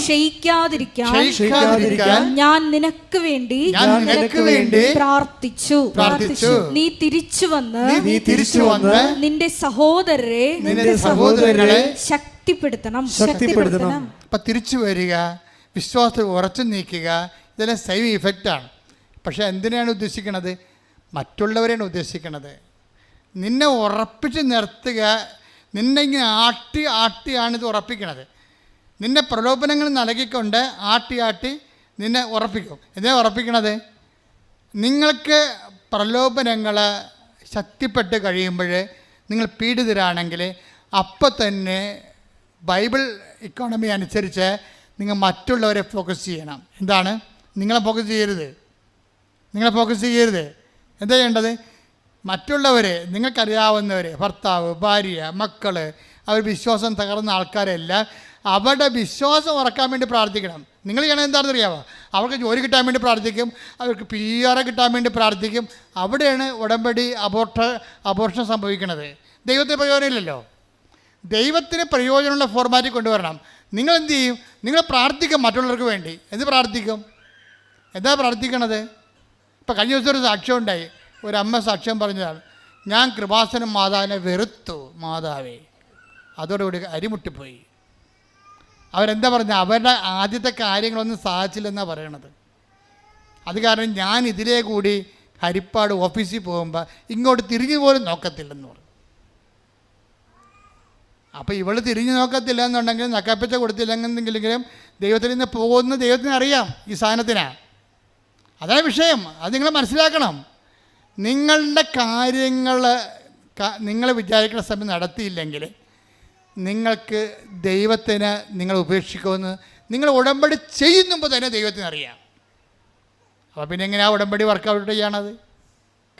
ക്ഷയിക്കാതിരിക്കാൻ ഞാൻ നിനക്ക് വേണ്ടി പ്രാർത്ഥിച്ചു. നീ തിരിച്ചു വന്ന് നിന്റെ സഹോദരരെ ശക്തിപ്പെടുത്തണം. അപ്പം തിരിച്ചു വരിക, വിശ്വാസത്തിൽ ഉറച്ചു നീക്കുക, ഇതെല്ലാം സെയിം ഇഫക്റ്റാണ്. പക്ഷേ എന്തിനാണ് ഉദ്ദേശിക്കുന്നത്? മറ്റുള്ളവരെയാണ് ഉദ്ദേശിക്കുന്നത്. നിന്നെ ഉറപ്പിച്ച് നിർത്തുക, നിന്നെ ഇങ്ങനെ ആട്ടിയാണിത് ഉറപ്പിക്കണത്. നിന്നെ പ്രലോഭനങ്ങൾ നൽകിക്കൊണ്ട് ആട്ടി നിന്നെ ഉറപ്പിക്കും. എന്തിനാ ഉറപ്പിക്കണത്? നിങ്ങൾക്ക് പ്രലോഭനങ്ങൾ ശക്തിപ്പെട്ട് കഴിയുമ്പോൾ നിങ്ങൾ പീഡിതരാണെങ്കിൽ അപ്പം തന്നെ ബൈബിൾ ഇക്കോണമി അനുസരിച്ച് നിങ്ങൾ മറ്റുള്ളവരെ ഫോക്കസ് ചെയ്യണം. എന്താണ്? നിങ്ങളെ ഫോക്കസ് ചെയ്യരുത്. എന്താ ചെയ്യേണ്ടത്? മറ്റുള്ളവരെ, നിങ്ങൾക്കറിയാവുന്നവർ, ഭർത്താവ്, ഭാര്യ, മക്കൾ, അവർ വിശ്വാസം തകർന്ന ആൾക്കാരെല്ലാം അവരുടെ വിശ്വാസം ഉറക്കാൻ വേണ്ടി പ്രാർത്ഥിക്കണം. നിങ്ങൾ ചെയ്യണം എന്താണെന്ന് അറിയാമോ? അവർക്ക് ജോലി കിട്ടാൻ വേണ്ടി പ്രാർത്ഥിക്കും, അവർക്ക് PR കിട്ടാൻ വേണ്ടി പ്രാർത്ഥിക്കും. അവിടെയാണ് ഉടമ്പടി അബോർഷൻ സംഭവിക്കുന്നത്. ദൈവത്തിന് പ്രയോജനമില്ലല്ലോ. ദൈവത്തിന് പ്രയോജനമുള്ള ഫോർമാറ്റിൽ കൊണ്ടുവരണം. നിങ്ങൾ എന്ത് ചെയ്യും? നിങ്ങൾ പ്രാർത്ഥിക്കും മറ്റുള്ളവർക്ക് വേണ്ടി. എന്ത് പ്രാർത്ഥിക്കും? എന്താ പ്രാർത്ഥിക്കണത്? ഇപ്പം കഴിഞ്ഞ ദിവസം ഒരു സാക്ഷ്യം ഉണ്ടായി. ഒരമ്മ സാക്ഷ്യം പറഞ്ഞതാണ്, ഞാൻ കൃപാസനം മാതാവിനെ വെറുത്തു മാതാവേ. അതോടുകൂടി അരിമുട്ടിപ്പോയി. അവരെന്താ പറഞ്ഞത്? അവരുടെ ആദ്യത്തെ കാര്യങ്ങളൊന്നും സാധിച്ചില്ലെന്നാണ് പറയണത്. അത് കാരണം ഞാൻ ഇതിലേ കൂടി ഹരിപ്പാട് ഓഫീസിൽ പോകുമ്പോൾ ഇങ്ങോട്ട് തിരിഞ്ഞു പോലും നോക്കത്തില്ലെന്ന് പറഞ്ഞു. അപ്പോൾ ഇവൾ തിരിഞ്ഞു നോക്കത്തില്ല എന്നുണ്ടെങ്കിൽ നക്കപ്പച്ച കൊടുത്തില്ലെന്നെങ്കിലും ദൈവത്തിൽ നിന്ന് പോകുന്ന ദൈവത്തിന് അറിയാം ഈ സാധനത്തിനാണ്. അതാണ് വിഷയം. അത് നിങ്ങൾ മനസ്സിലാക്കണം. നിങ്ങളുടെ കാര്യങ്ങൾ നിങ്ങൾ വിചാരിക്കുന്ന സമയം നടത്തിയില്ലെങ്കിൽ നിങ്ങൾക്ക് ദൈവത്തിന് നിങ്ങൾ ഉപേക്ഷിക്കുമെന്ന് നിങ്ങൾ ഉടമ്പടി ചെയ്യുമ്പോൾ തന്നെ ദൈവത്തിന് അറിയാം. അപ്പോൾ പിന്നെ എങ്ങനെയാണ് ഉടമ്പടി വർക്കൗട്ട് ചെയ്യണത്?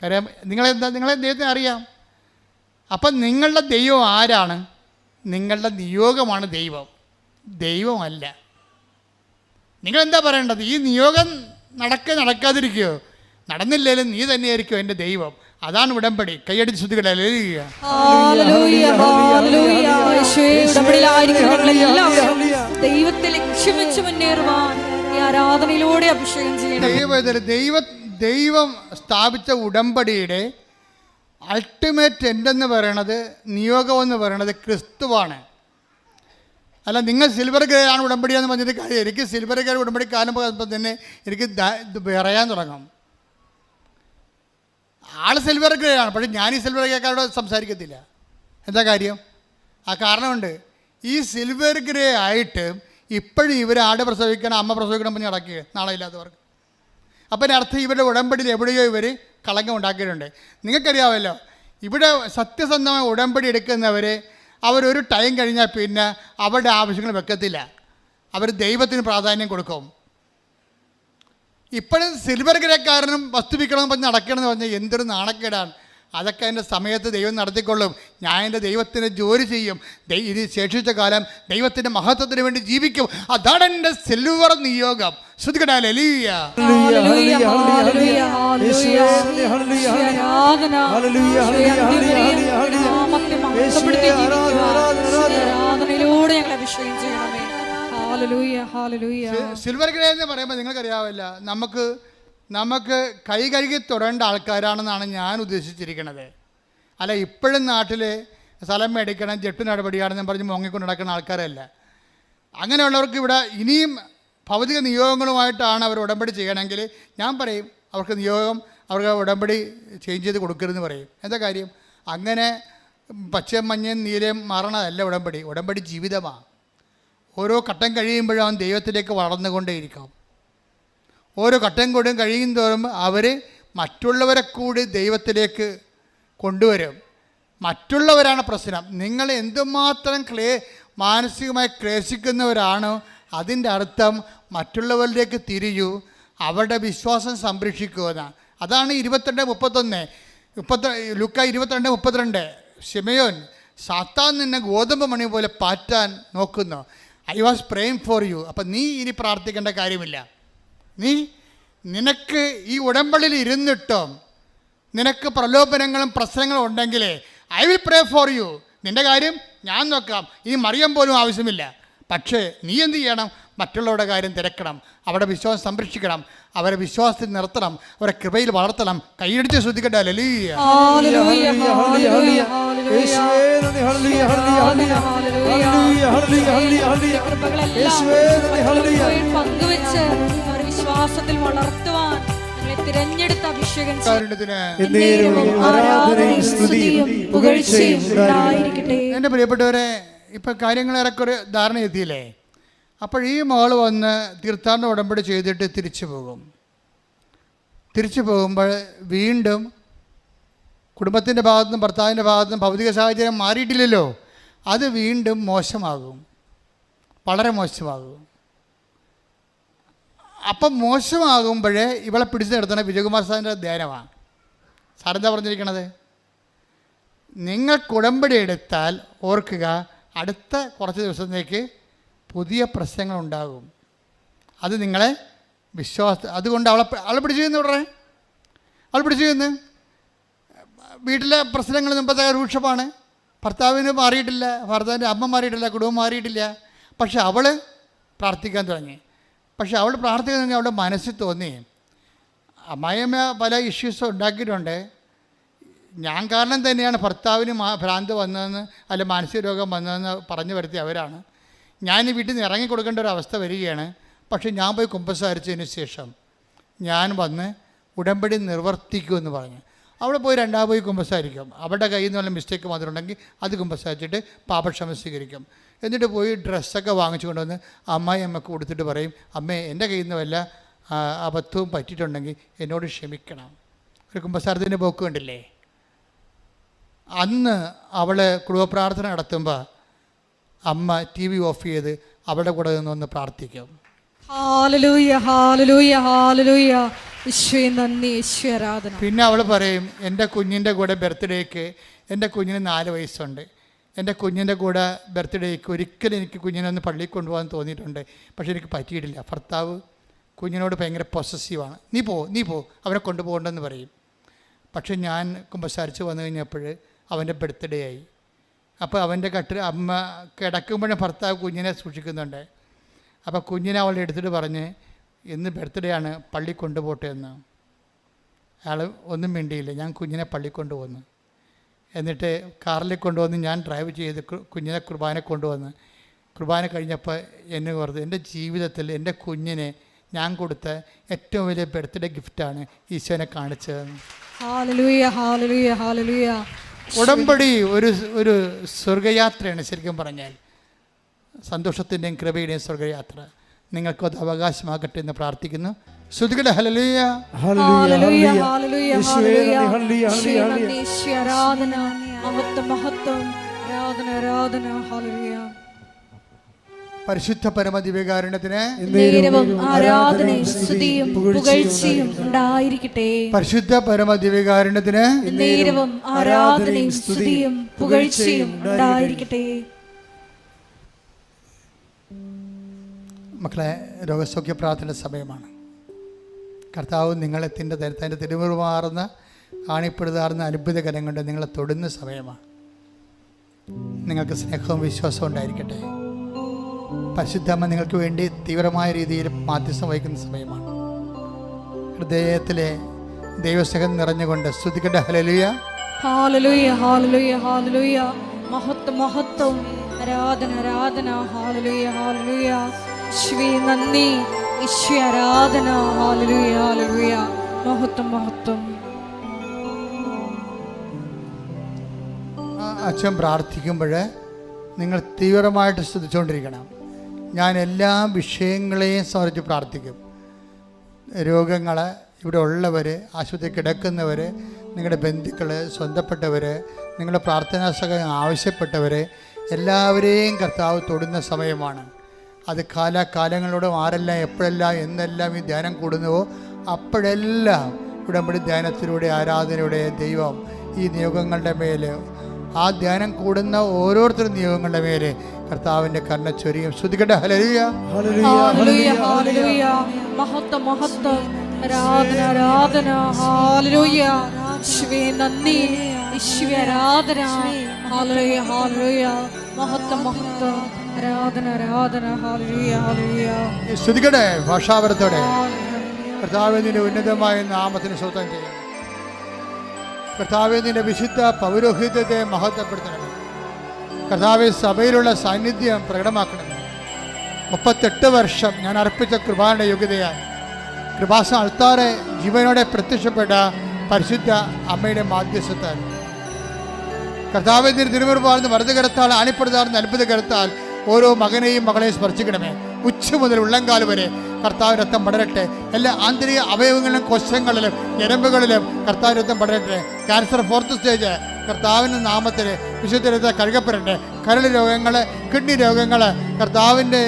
കാര്യം നിങ്ങളെ ദൈവത്തിന് അറിയാം. അപ്പം നിങ്ങളുടെ ദൈവം ആരാണ്? നിങ്ങളുടെ നിയോഗമാണ് ദൈവം, ദൈവമല്ല. നിങ്ങളെന്താ പറയേണ്ടത്? ഈ നിയോഗം നടക്കാതിരിക്കുകയോ നടന്നില്ലേലും നീ തന്നെയായിരിക്കും എൻ്റെ ദൈവം. അതാണ് ഉടമ്പടി. കൈയടിച്ച് ശ്രുതികളെ ദൈവത്തെ ലക്ഷ്യം വെച്ച് മുന്നേറുവാൻ ഈ ആരാധനയിലൂടെ അഭിഷേകം ചെയ്യണം. ദൈവം സ്ഥാപിച്ച ഉടമ്പടിയുടെ അൾട്ടിമേറ്റ് എൻഡെന്ന് പറയണത്, നിയോഗം എന്ന് പറയണത് ക്രിസ്തുവാണ്. അല്ല നിങ്ങൾ സിൽവർ ഗ്രേ ആണ് ഉടമ്പടിയാന്ന് പറഞ്ഞിട്ട് കാര്യം. എനിക്ക് സിൽവർ ഗ്രേ ഉടമ്പടി കാണുമ്പോൾ തന്നെ എനിക്ക് ഇത് പറയാൻ തുടങ്ങും. ആൾ സിൽവർ ഗ്രേ ആണ്, പക്ഷേ ഞാൻ ഈ സിൽവർ ഗ്രേക്കാരോട് സംസാരിക്കത്തില്ല. എന്താ കാര്യം? ആ കാരണമുണ്ട്. ഈ സിൽവർ ഗ്രേ ആയിട്ട് ഇപ്പോഴും ഇവർ ആട് പ്രസവിക്കണം, അമ്മ പ്രസവിക്കണം പറഞ്ഞ് നടക്കുക നാളെ ഇല്ലാത്തവർക്ക്. അപ്പം അർത്ഥം ഇവരുടെ ഉടമ്പടിയിൽ എവിടെയോ ഇവർ കളങ്കം ഉണ്ടാക്കിയിട്ടുണ്ട്. നിങ്ങൾക്കറിയാമല്ലോ, ഇവിടെ സത്യസന്ധമായ ഉടമ്പടി എടുക്കുന്നവർ അവരൊരു ടൈം കഴിഞ്ഞാൽ പിന്നെ അവരുടെ ആവശ്യങ്ങൾ വെക്കത്തില്ല. അവർ ദൈവത്തിന് പ്രാധാന്യം കൊടുക്കും. ഇപ്പോഴും സിൽവർ ഗ്രേക്കാരനും വസ്തു വിൽക്കണമെന്ന് പറഞ്ഞ് നടക്കണമെന്ന് പറഞ്ഞാൽ എന്തൊരു നാണക്കേടാണ്. അതൊക്കെ എൻ്റെ സമയത്ത് ദൈവം നടത്തിക്കൊള്ളും. ഞാൻ എൻ്റെ ദൈവത്തിന് ജോലി ചെയ്യും. ഇത് ശേഷിച്ച കാലം ദൈവത്തിൻ്റെ മഹത്വത്തിന് വേണ്ടി ജീവിക്കും. അതാണ് എൻ്റെ സിൽവർ നിയോഗം. ശ്രുതികടാ സിൽവർ ഗ്രേ എന്ന് പറയുമ്പോൾ നിങ്ങൾക്കറിയാവില്ല, നമുക്ക് കൈ കഴുകി തൊടേണ്ട ആൾക്കാരാണെന്നാണ് ഞാൻ ഉദ്ദേശിച്ചിരിക്കുന്നത്. അല്ല ഇപ്പോഴും നാട്ടിൽ സ്ഥലം മേടിക്കണം, ജെട്ട് നടപടിയാണെന്ന് പറഞ്ഞ് മുങ്ങിക്കൊണ്ട് നടക്കുന്ന ആൾക്കാരല്ല. അങ്ങനെയുള്ളവർക്ക് ഇവിടെ ഇനിയും ഭൗതിക നിയോഗങ്ങളുമായിട്ടാണ് അവർ ഉടമ്പടി ചെയ്യണമെങ്കിൽ ഞാൻ പറയും അവർക്ക് ഉടമ്പടി ചേഞ്ച് ചെയ്ത് കൊടുക്കരുതെന്ന് പറയും. എന്താ കാര്യം? അങ്ങനെ പച്ചയും മഞ്ഞയും നീലയും മാറണതല്ല ഉടമ്പടി ജീവിതമാണ്. ഓരോ ഘട്ടം കഴിയുമ്പോഴും അവൻ ദൈവത്തിലേക്ക് വളർന്നുകൊണ്ടേയിരിക്കും. ഓരോ ഘട്ടം കൂടും കഴിയും തോറും അവർ മറ്റുള്ളവരെ കൂടി ദൈവത്തിലേക്ക് കൊണ്ടുവരും. മറ്റുള്ളവരാണ് പ്രശ്നം. നിങ്ങൾ എന്തുമാത്രം മാനസികമായി ക്ലേശിക്കുന്നവരാണോ അതിൻ്റെ അർത്ഥം മറ്റുള്ളവരിലേക്ക് തിരിയൂ, അവരുടെ വിശ്വാസം സംരക്ഷിക്കുമെന്നാണ്. അതാണ് 22:31 ലൂക്ക 22:32. ശിമയോൻ, സാത്താൻ നിന്നെ ഗോതമ്പ് മണി പോലെ പാറ്റാൻ നോക്കുന്നു. I was praying for you. അപ്പം നീ ഇനി പ്രാർത്ഥിക്കേണ്ട കാര്യമില്ല. നിനക്ക് ഈ ഉടമ്പടിയിൽ ഇരുന്നിട്ടും നിനക്ക് പ്രലോഭനങ്ങളും പ്രശ്നങ്ങളും ഉണ്ടെങ്കിൽ I will pray for you. നിൻ്റെ കാര്യം ഞാൻ നോക്കാം. ഇനി മറിയം പോലും ആവശ്യമില്ല. പക്ഷേ നീ എന്ത് ചെയ്യണം? മറ്റുള്ളവരുടെ കാര്യം തിരക്കണം, അവരുടെ വിശ്വാസം സംരക്ഷിക്കണം, അവരെ വിശ്വാസത്തിൽ നിർത്തണം, അവരെ കൃപയിൽ വളർത്തണം. കൈയടിച്ച് ശ്രദ്ധിക്കട്ടെ. വിശ്വാസത്തിൽ വളർത്തുവാൻ തിരഞ്ഞെടുത്ത അഭിഷേകം എൻ്റെ പ്രിയപ്പെട്ടവരെ, ഇപ്പം കാര്യങ്ങൾ ഏറെക്കുറെ ധാരണ എത്തിയില്ലേ? അപ്പോൾ ഈ മകൾ വന്ന് തീർത്ഥാടന ഉടമ്പടി ചെയ്തിട്ട് തിരിച്ചു പോകുമ്പോൾ വീണ്ടും കുടുംബത്തിൻ്റെ ഭാഗത്തുനിന്നും ഭർത്താവിൻ്റെ ഭാഗത്തുനിന്നും ഭൗതിക സാഹചര്യം മാറിയിട്ടില്ലല്ലോ. അത് വീണ്ടും മോശമാകും, വളരെ മോശമാകും. അപ്പം മോശമാകുമ്പോഴേ ഇവളെ പിടിച്ചു നിർത്തണ വിജയകുമാർ സാറിൻ്റെ ധ്യാനമാണ്. സാറെന്താ പറഞ്ഞിരിക്കണത്? നിങ്ങൾക്ക് ഉടമ്പടി എടുത്താൽ ഓർക്കുക, അടുത്ത കുറച്ച് ദിവസത്തേക്ക് പുതിയ പ്രശ്നങ്ങളുണ്ടാകും. അത് നിങ്ങളെ അതുകൊണ്ട് അവളെ പിടിച്ചു ചെയ്യുന്നു. ഉടനെ അവൾ പിടിച്ചു ചെയ്യുന്നു. വീട്ടിലെ പ്രശ്നങ്ങൾ മുമ്പത്തെ രൂക്ഷമാണ്. ഭർത്താവിന് മാറിയിട്ടില്ല, ഭർത്താവിൻ്റെ അമ്മ മാറിയിട്ടില്ല, കുടുംബം മാറിയിട്ടില്ല. പക്ഷെ അവൾ പ്രാർത്ഥിക്കാൻ തുടങ്ങി. പക്ഷെ അവൾ പ്രാർത്ഥിക്കാൻ തുടങ്ങി അവളുടെ മനസ്സിൽ തോന്നി, അമ്മായിയമ്മ പല ഇഷ്യൂസും ഉണ്ടാക്കിയിട്ടുണ്ട്, ഞാൻ കാരണം തന്നെയാണ് ഭർത്താവിന് ഭ്രാന്ത് വന്നതെന്ന് അല്ല മാനസിക രോഗം വന്നതെന്ന് പറഞ്ഞു വരുത്തി അവരാണ്. ഞാൻ വീട്ടിൽ നിന്ന് ഇറങ്ങി കൊടുക്കേണ്ട ഒരു അവസ്ഥ വരികയാണ്. പക്ഷേ ഞാൻ പോയി കുമ്പസാരിച്ചതിന് ശേഷം ഞാൻ വന്ന് ഉടമ്പടി നിർവർത്തിക്കുമെന്ന് പറഞ്ഞു. അവിടെ പോയി പോയി കുമ്പസാരിക്കും. അവരുടെ കയ്യിൽ നിന്ന് വല്ല മിസ്റ്റേക്ക് വന്നിട്ടുണ്ടെങ്കിൽ അത് കുമ്പസാരിച്ചിട്ട് പാപക്ഷമ സ്വീകരിക്കും. എന്നിട്ട് പോയി ഡ്രസ്സൊക്കെ വാങ്ങിച്ചു കൊണ്ടുവന്ന് അമ്മയ്ക്ക് കൊടുത്തിട്ട് പറയും, അമ്മേ എൻ്റെ കയ്യിൽ നിന്ന് വല്ല അബദ്ധവും പറ്റിയിട്ടുണ്ടെങ്കിൽ എന്നോട് ക്ഷമിക്കണം. ഒരു കുമ്പസാരത്തിൻ്റെ പോക്ക് കണ്ടില്ലേ? അന്ന് അവൾ കുടുംബപ്രാർത്ഥന നടത്തുമ്പോൾ അമ്മ TV ഓഫ് ചെയ്ത് അവളുടെ കൂടെ നിന്നൊന്ന് പ്രാർത്ഥിക്കും. ഹല്ലേലൂയ ഹല്ലേലൂയ ഹല്ലേലൂയ. ഈശോയെ നന്ദി, ഈശോയെ ആരാധന. പിന്നെ അവൾ പറയും, എൻ്റെ കുഞ്ഞിൻ്റെ കൂടെ ബർത്ത്ഡേക്ക്, എൻ്റെ കുഞ്ഞിന് 4 വയസ്സുണ്ട്, എൻ്റെ കുഞ്ഞിൻ്റെ കൂടെ ബർത്ത്ഡേക്ക് ഒരിക്കലും എനിക്ക് കുഞ്ഞിനെ ഒന്ന് പള്ളിയിൽ കൊണ്ടുപോകാൻ തോന്നിയിട്ടുണ്ട്, പക്ഷേ എനിക്ക് പറ്റിയിട്ടില്ല. ഭർത്താവ് കുഞ്ഞിനോട് ഭയങ്കര പൊസസീവാണ്, നീ പോ അവനെ കൊണ്ടുപോകണ്ടെന്ന് പറയും. പക്ഷെ ഞാൻ കുമ്പസാരിച്ച് വന്നു കഴിഞ്ഞപ്പോൾ അവൻ്റെ ബർത്ത്ഡേ ആയി. അപ്പോൾ അവൻ്റെ അമ്മ കിടക്കുമ്പോഴും ഭർത്താവ് കുഞ്ഞിനെ സൂക്ഷിക്കുന്നുണ്ട്. അപ്പോൾ കുഞ്ഞിനെ അവൾ എടുത്തിട്ട് പറഞ്ഞ്, ഇന്ന് ബർത്ത്ഡേ ആണ്, പള്ളി കൊണ്ടുപോട്ടെ എന്ന്. അയാൾ ഒന്നും മിണ്ടിയില്ല. ഞാൻ കുഞ്ഞിനെ പള്ളി കൊണ്ടുപോകുന്നു. എന്നിട്ട് കാറിൽ കൊണ്ടുവന്ന് ഞാൻ ഡ്രൈവ് ചെയ്ത് കുഞ്ഞിനെ കുർബാന കൊണ്ടുവന്ന് കുർബാന കഴിഞ്ഞപ്പോൾ എന്നെ ഓർത്ത്, എൻ്റെ ജീവിതത്തിൽ എൻ്റെ കുഞ്ഞിനെ ഞാൻ കൊടുത്ത ഏറ്റവും വലിയ ബർത്ത്ഡേ ഗിഫ്റ്റാണ് ഈശോനെ കാണിച്ചതെന്ന്. ഹല്ലേലൂയ ഹല്ലേലൂയ ഹല്ലേലൂയ. ഉടമ്പടി ഒരു സ്വർഗയാത്രയാണ്. ശരിക്കും പറഞ്ഞാൽ സന്തോഷത്തിൻ്റെയും കൃപയുടെയും സ്വർഗയാത്ര. നിങ്ങൾക്കത് അവകാശമാകട്ടെ എന്ന് പ്രാർത്ഥിക്കുന്നു. ശ്രുതികട ഹല്ലേലൂയ ഹല്ലേലൂയ ഹല്ലേലൂയ ഹല്ലേലൂയ. ഈശോയെ ആരാധന, മഹത്വം ആരാധന ആരാധന. ഹല്ലേലൂയ. പരിശുദ്ധ പരമദിവ്യകാരുണ്യത്തിന് നേരവും ആരാധനയും സ്തുതിയും പുകഴ്ചയും ഉണ്ടായിരിക്കട്ടെ. പരിശുദ്ധ പരമദിവ്യകാരുണ്യത്തിന് നേരവും ആരാധനയും സ്തുതിയും പുകഴ്ചയും ഉണ്ടായിരിക്കട്ടെ. മക്കളെ, രോഗസൗഖ്യ പ്രാർത്ഥന സമയമാണ്. കർത്താവ് നിങ്ങളെ തൻ്റെ തിരുമുറുമാറുന്ന ആണിപ്പെടുതാറുന്ന അത്ഭുതകരം കൊണ്ട് നിങ്ങളെ തൊടുന്ന സമയമാണ്. നിങ്ങൾക്ക് സ്നേഹവും വിശ്വാസവും ഉണ്ടായിരിക്കട്ടെ. പരിശുദ്ധമ്മ നിങ്ങൾക്ക് വേണ്ടി തീവ്രമായ രീതിയിൽ മാധ്യസ്ഥം വഹിക്കുന്ന സമയമാണ്. ഹൃദയത്തിലെ ദൈവസ്നേഹം നിറഞ്ഞുകൊണ്ട് സ്തുതിക്കട്ടെ. ഹല്ലേലൂയ ഹല്ലേലൂയ ഹല്ലേലൂയ ഹല്ലേലൂയ. മഹത്വം ആരാധന ആരാധന. ഹല്ലേലൂയ ഹല്ലേലൂയ. ഈശോയെ നന്ദി, ഈശോയെ ആരാധന. ഹല്ലേലൂയ ഹല്ലേലൂയ. മഹത്വം. അച്ഛൻ പ്രാർത്ഥിക്കുമ്പോൾ നിങ്ങൾ തീവ്രമായിട്ട് സ്തുതിച്ചുകൊണ്ടിരിക്കണം. ഞാൻ എല്ലാ വിഷയങ്ങളെയും സമർപ്പിച്ച് പ്രാർത്ഥിക്കും. രോഗങ്ങൾ, ഇവിടെ ഉള്ളവർ, ആശുപത്രി കിടക്കുന്നവർ, നിങ്ങളുടെ ബന്ധുക്കൾ, സ്വന്തപ്പെട്ടവർ, നിങ്ങളുടെ പ്രാർത്ഥനാ സഹായം ആവശ്യപ്പെട്ടവർ, എല്ലാവരെയും കർത്താവ് തൊടുന്ന സമയമാണ്. അത് കാലങ്ങളോടും ആരെല്ലാം എപ്പോഴെല്ലാം എന്നെല്ലാം ഈ ധ്യാനം കൂടുന്നുവോ അപ്പോഴെല്ലാം ഉടമ്പടി ധ്യാനത്തിലൂടെ ആരാധനയുടെ ദൈവം ഈ നിയോഗങ്ങളുടെ മേൽ, ആ ധ്യാനം കൂടുന്ന ഓരോരുത്തരും നിയോഗങ്ങളുടെ മേലെ കർത്താവിൻ്റെ കരുണ ചൊരിയും. ശ്രുതികട്ടെ. ഹല്ലേലൂയ ഹല്ലേലൂയ ഹല്ലേലൂയ. മഹത്വം ആരാധന ആരാധന. ഹല്ലേലൂയ. ഈശോയെ നന്ദി, ഈശോയെ ആരാധന. ഹല്ലേലൂയ ഹല്ലേലൂയ. മഹത്വം ആരാധന ആരാധന. ഹല്ലേലൂയ ഹല്ലേലൂയ. ശ്രുതികട്ടെ. ഭാഷാപരത്തോടെ കർത്താവിൻ്റെ ഉന്നതമായ നാമത്തിന് സ്തോത്രം ചെയ്യും. കർത്താവിൻ്റെ വിശുദ്ധ പൗരോഹിത്യത്തെ മഹത്വപ്പെടുത്തണമേ. കർത്താവ് സഭയിലുള്ള സാന്നിധ്യം പ്രകടമാക്കണമേ. 38 വർഷം ഞാൻ അർപ്പിച്ച കൃപാന്റെ യോഗ്യതയാൽ കൃപാസ അൾത്താറെ ജീവനോടെ പ്രത്യക്ഷപ്പെട്ട പരിശുദ്ധ അമ്മയുടെ മാധ്യസ്ഥത്താൽ കർത്താവിൻ്റെ തിരുമുറുപാർന്ന് വലതുകരത്താൽ ആണിപ്പെടുത്താർന്ന് അത്ഭുത കരത്താൽ ഓരോ മകനെയും മകളെയും സ്പർശിക്കണമേ. ഉച്ച മുതൽ ഉള്ളംകാൽ വരെ കർത്താവ് രക്തം പടരട്ടെ. എല്ലാ ആന്തരിക അവയവങ്ങളിലും കോശങ്ങളിലും ഞരമ്പുകളിലും കർത്താവ് രക്തം പടരട്ടെ. ക്യാൻസർ 4th സ്റ്റേജ് കർത്താവിൻ്റെ നാമത്തിൽ വിശുദ്ധ രക്തം കഴുകപ്പെടട്ടെ. കരൾ രോഗങ്ങൾ, കിഡ്നി രോഗങ്ങൾ കർത്താവിൻ്റെ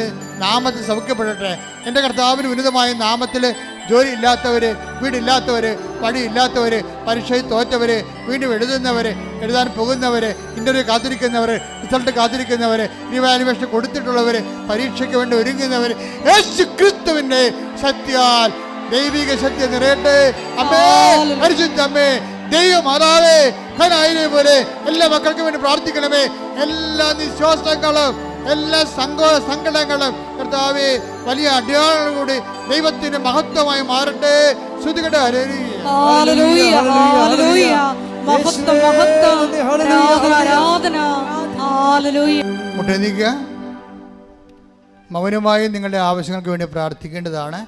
നാമത്തിൽ സൗഖ്യപ്പെടട്ടെ. എൻ്റെ കർത്താവിന് ഉന്നതമായ നാമത്തിൽ ജോലി ഇല്ലാത്തവർ, വീടില്ലാത്തവർ, പണിയില്ലാത്തവർ, പരീക്ഷയിൽ തോറ്റവർ, വീണ്ടും എഴുതാൻ പോകുന്നവർ, ഇൻ്റർവ്യൂ കാത്തിരിക്കുന്നവർ, റിസൾട്ട് കാത്തിരിക്കുന്നവർ, റിവാലുവേഷൻ കൊടുത്തിട്ടുള്ളവർ, പരീക്ഷയ്ക്ക് വേണ്ടി ഒരുങ്ങുന്നവർ, യേശു ക്രിസ്തുവിൻ്റെ ശക്തിയാൽ ദൈവിക ശക്തി നിറയട്ടെ. അമ്മേ, പരിശുദ്ധ അമ്മേ, ദൈവമാതാവേ, പോലെ എല്ലാ മക്കൾക്കും വേണ്ടി പ്രാർത്ഥിക്കണമേ. എല്ലാ നിശ്വാസങ്ങളും എല്ലാ സങ്കടങ്ങളും കർത്താവേ വലിയ അടയാളങ്ങളോടെ ദൈവത്തിന്റെ മഹത്വമായി മാറട്ടെ. ശ്രുതികട ഹല്ലേലൂയ ഹല്ലേലൂയ മഹത്വം മഹത്വം ആരാധന ഹല്ലേലൂയ. മുട്ടെനിക്കുക. മൗനമായി നിങ്ങളുടെ ആവശ്യങ്ങൾക്ക് വേണ്ടി പ്രാർത്ഥിക്കേണ്ടതാണ്.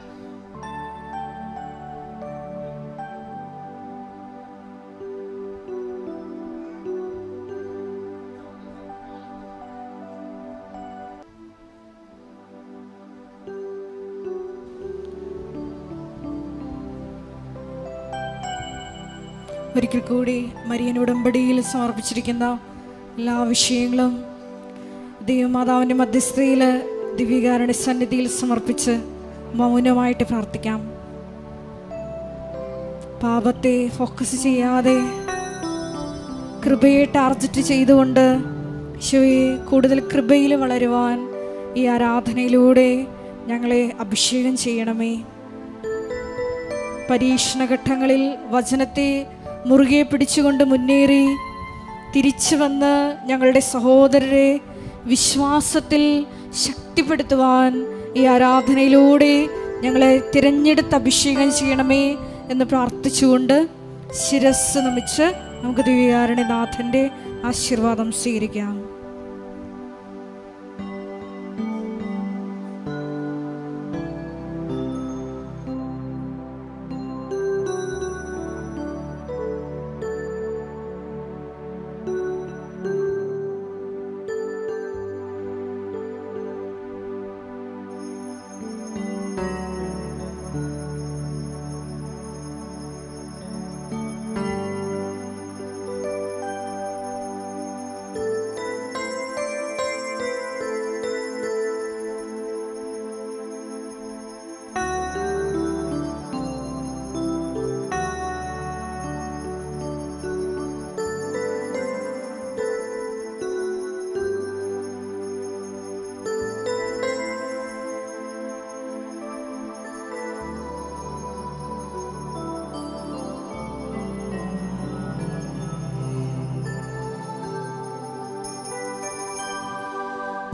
ഒരിക്കൽ കൂടി മരിയൻ ഉടമ്പടിയിൽ സമർപ്പിച്ചിരിക്കുന്ന എല്ലാ വിഷയങ്ങളും ദൈവമാതാവിൻ്റെ മധ്യസ്ഥതയിൽ ദിവ്യകാരുണ്യ സന്നിധിയിൽ സമർപ്പിച്ച് മൗനമായിട്ട് പ്രാർത്ഥിക്കാം. പാപത്തെ ഫോക്കസ് ചെയ്യാതെ കൃപയെ ടാർഗറ്റ് ചെയ്തുകൊണ്ട് ഈശോയെ കൂടുതൽ കൃപയിൽ വളരുവാൻ ഈ ആരാധനയിലൂടെ ഞങ്ങളെ അഭിഷേകം ചെയ്യണമേ. പരീക്ഷണഘട്ടങ്ങളിൽ വചനത്തെ മുറുകെ പിടിച്ചുകൊണ്ട് മുന്നേറി തിരിച്ചു വന്ന് ഞങ്ങളുടെ സഹോദരരെ വിശ്വാസത്തിൽ ശക്തിപ്പെടുത്തുവാൻ ഈ ആരാധനയിലൂടെ ഞങ്ങളെ തിരഞ്ഞെടുത്ത് അഭിഷേകം ചെയ്യണമേ എന്ന് പ്രാർത്ഥിച്ചുകൊണ്ട് ശിരസ് നമിച്ച് നമുക്ക് ദിവ്യകാരുണ്യനാഥൻ്റെ ആശീർവാദം സ്വീകരിക്കാം.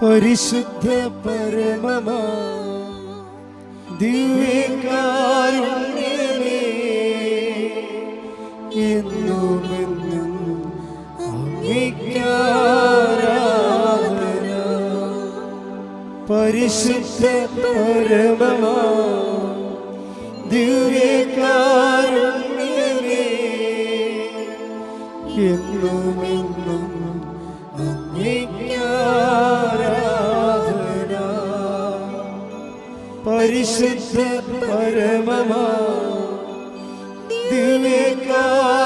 പരിശുദ്ധ പരമമാ ദിവ്യകാരുണ്യമേ, എന്നുമെന്നും അങ്ങേക്കാരാധന. പരിശുദ്ധ പരമമാ ദിവ്യകാരുണ്യമേ, എന്നുമെന്നും അങ്ങേക്കാരാധന. പരിശുദ്ധ പരമമാ ദിവ്യകാരുണ്യമേ,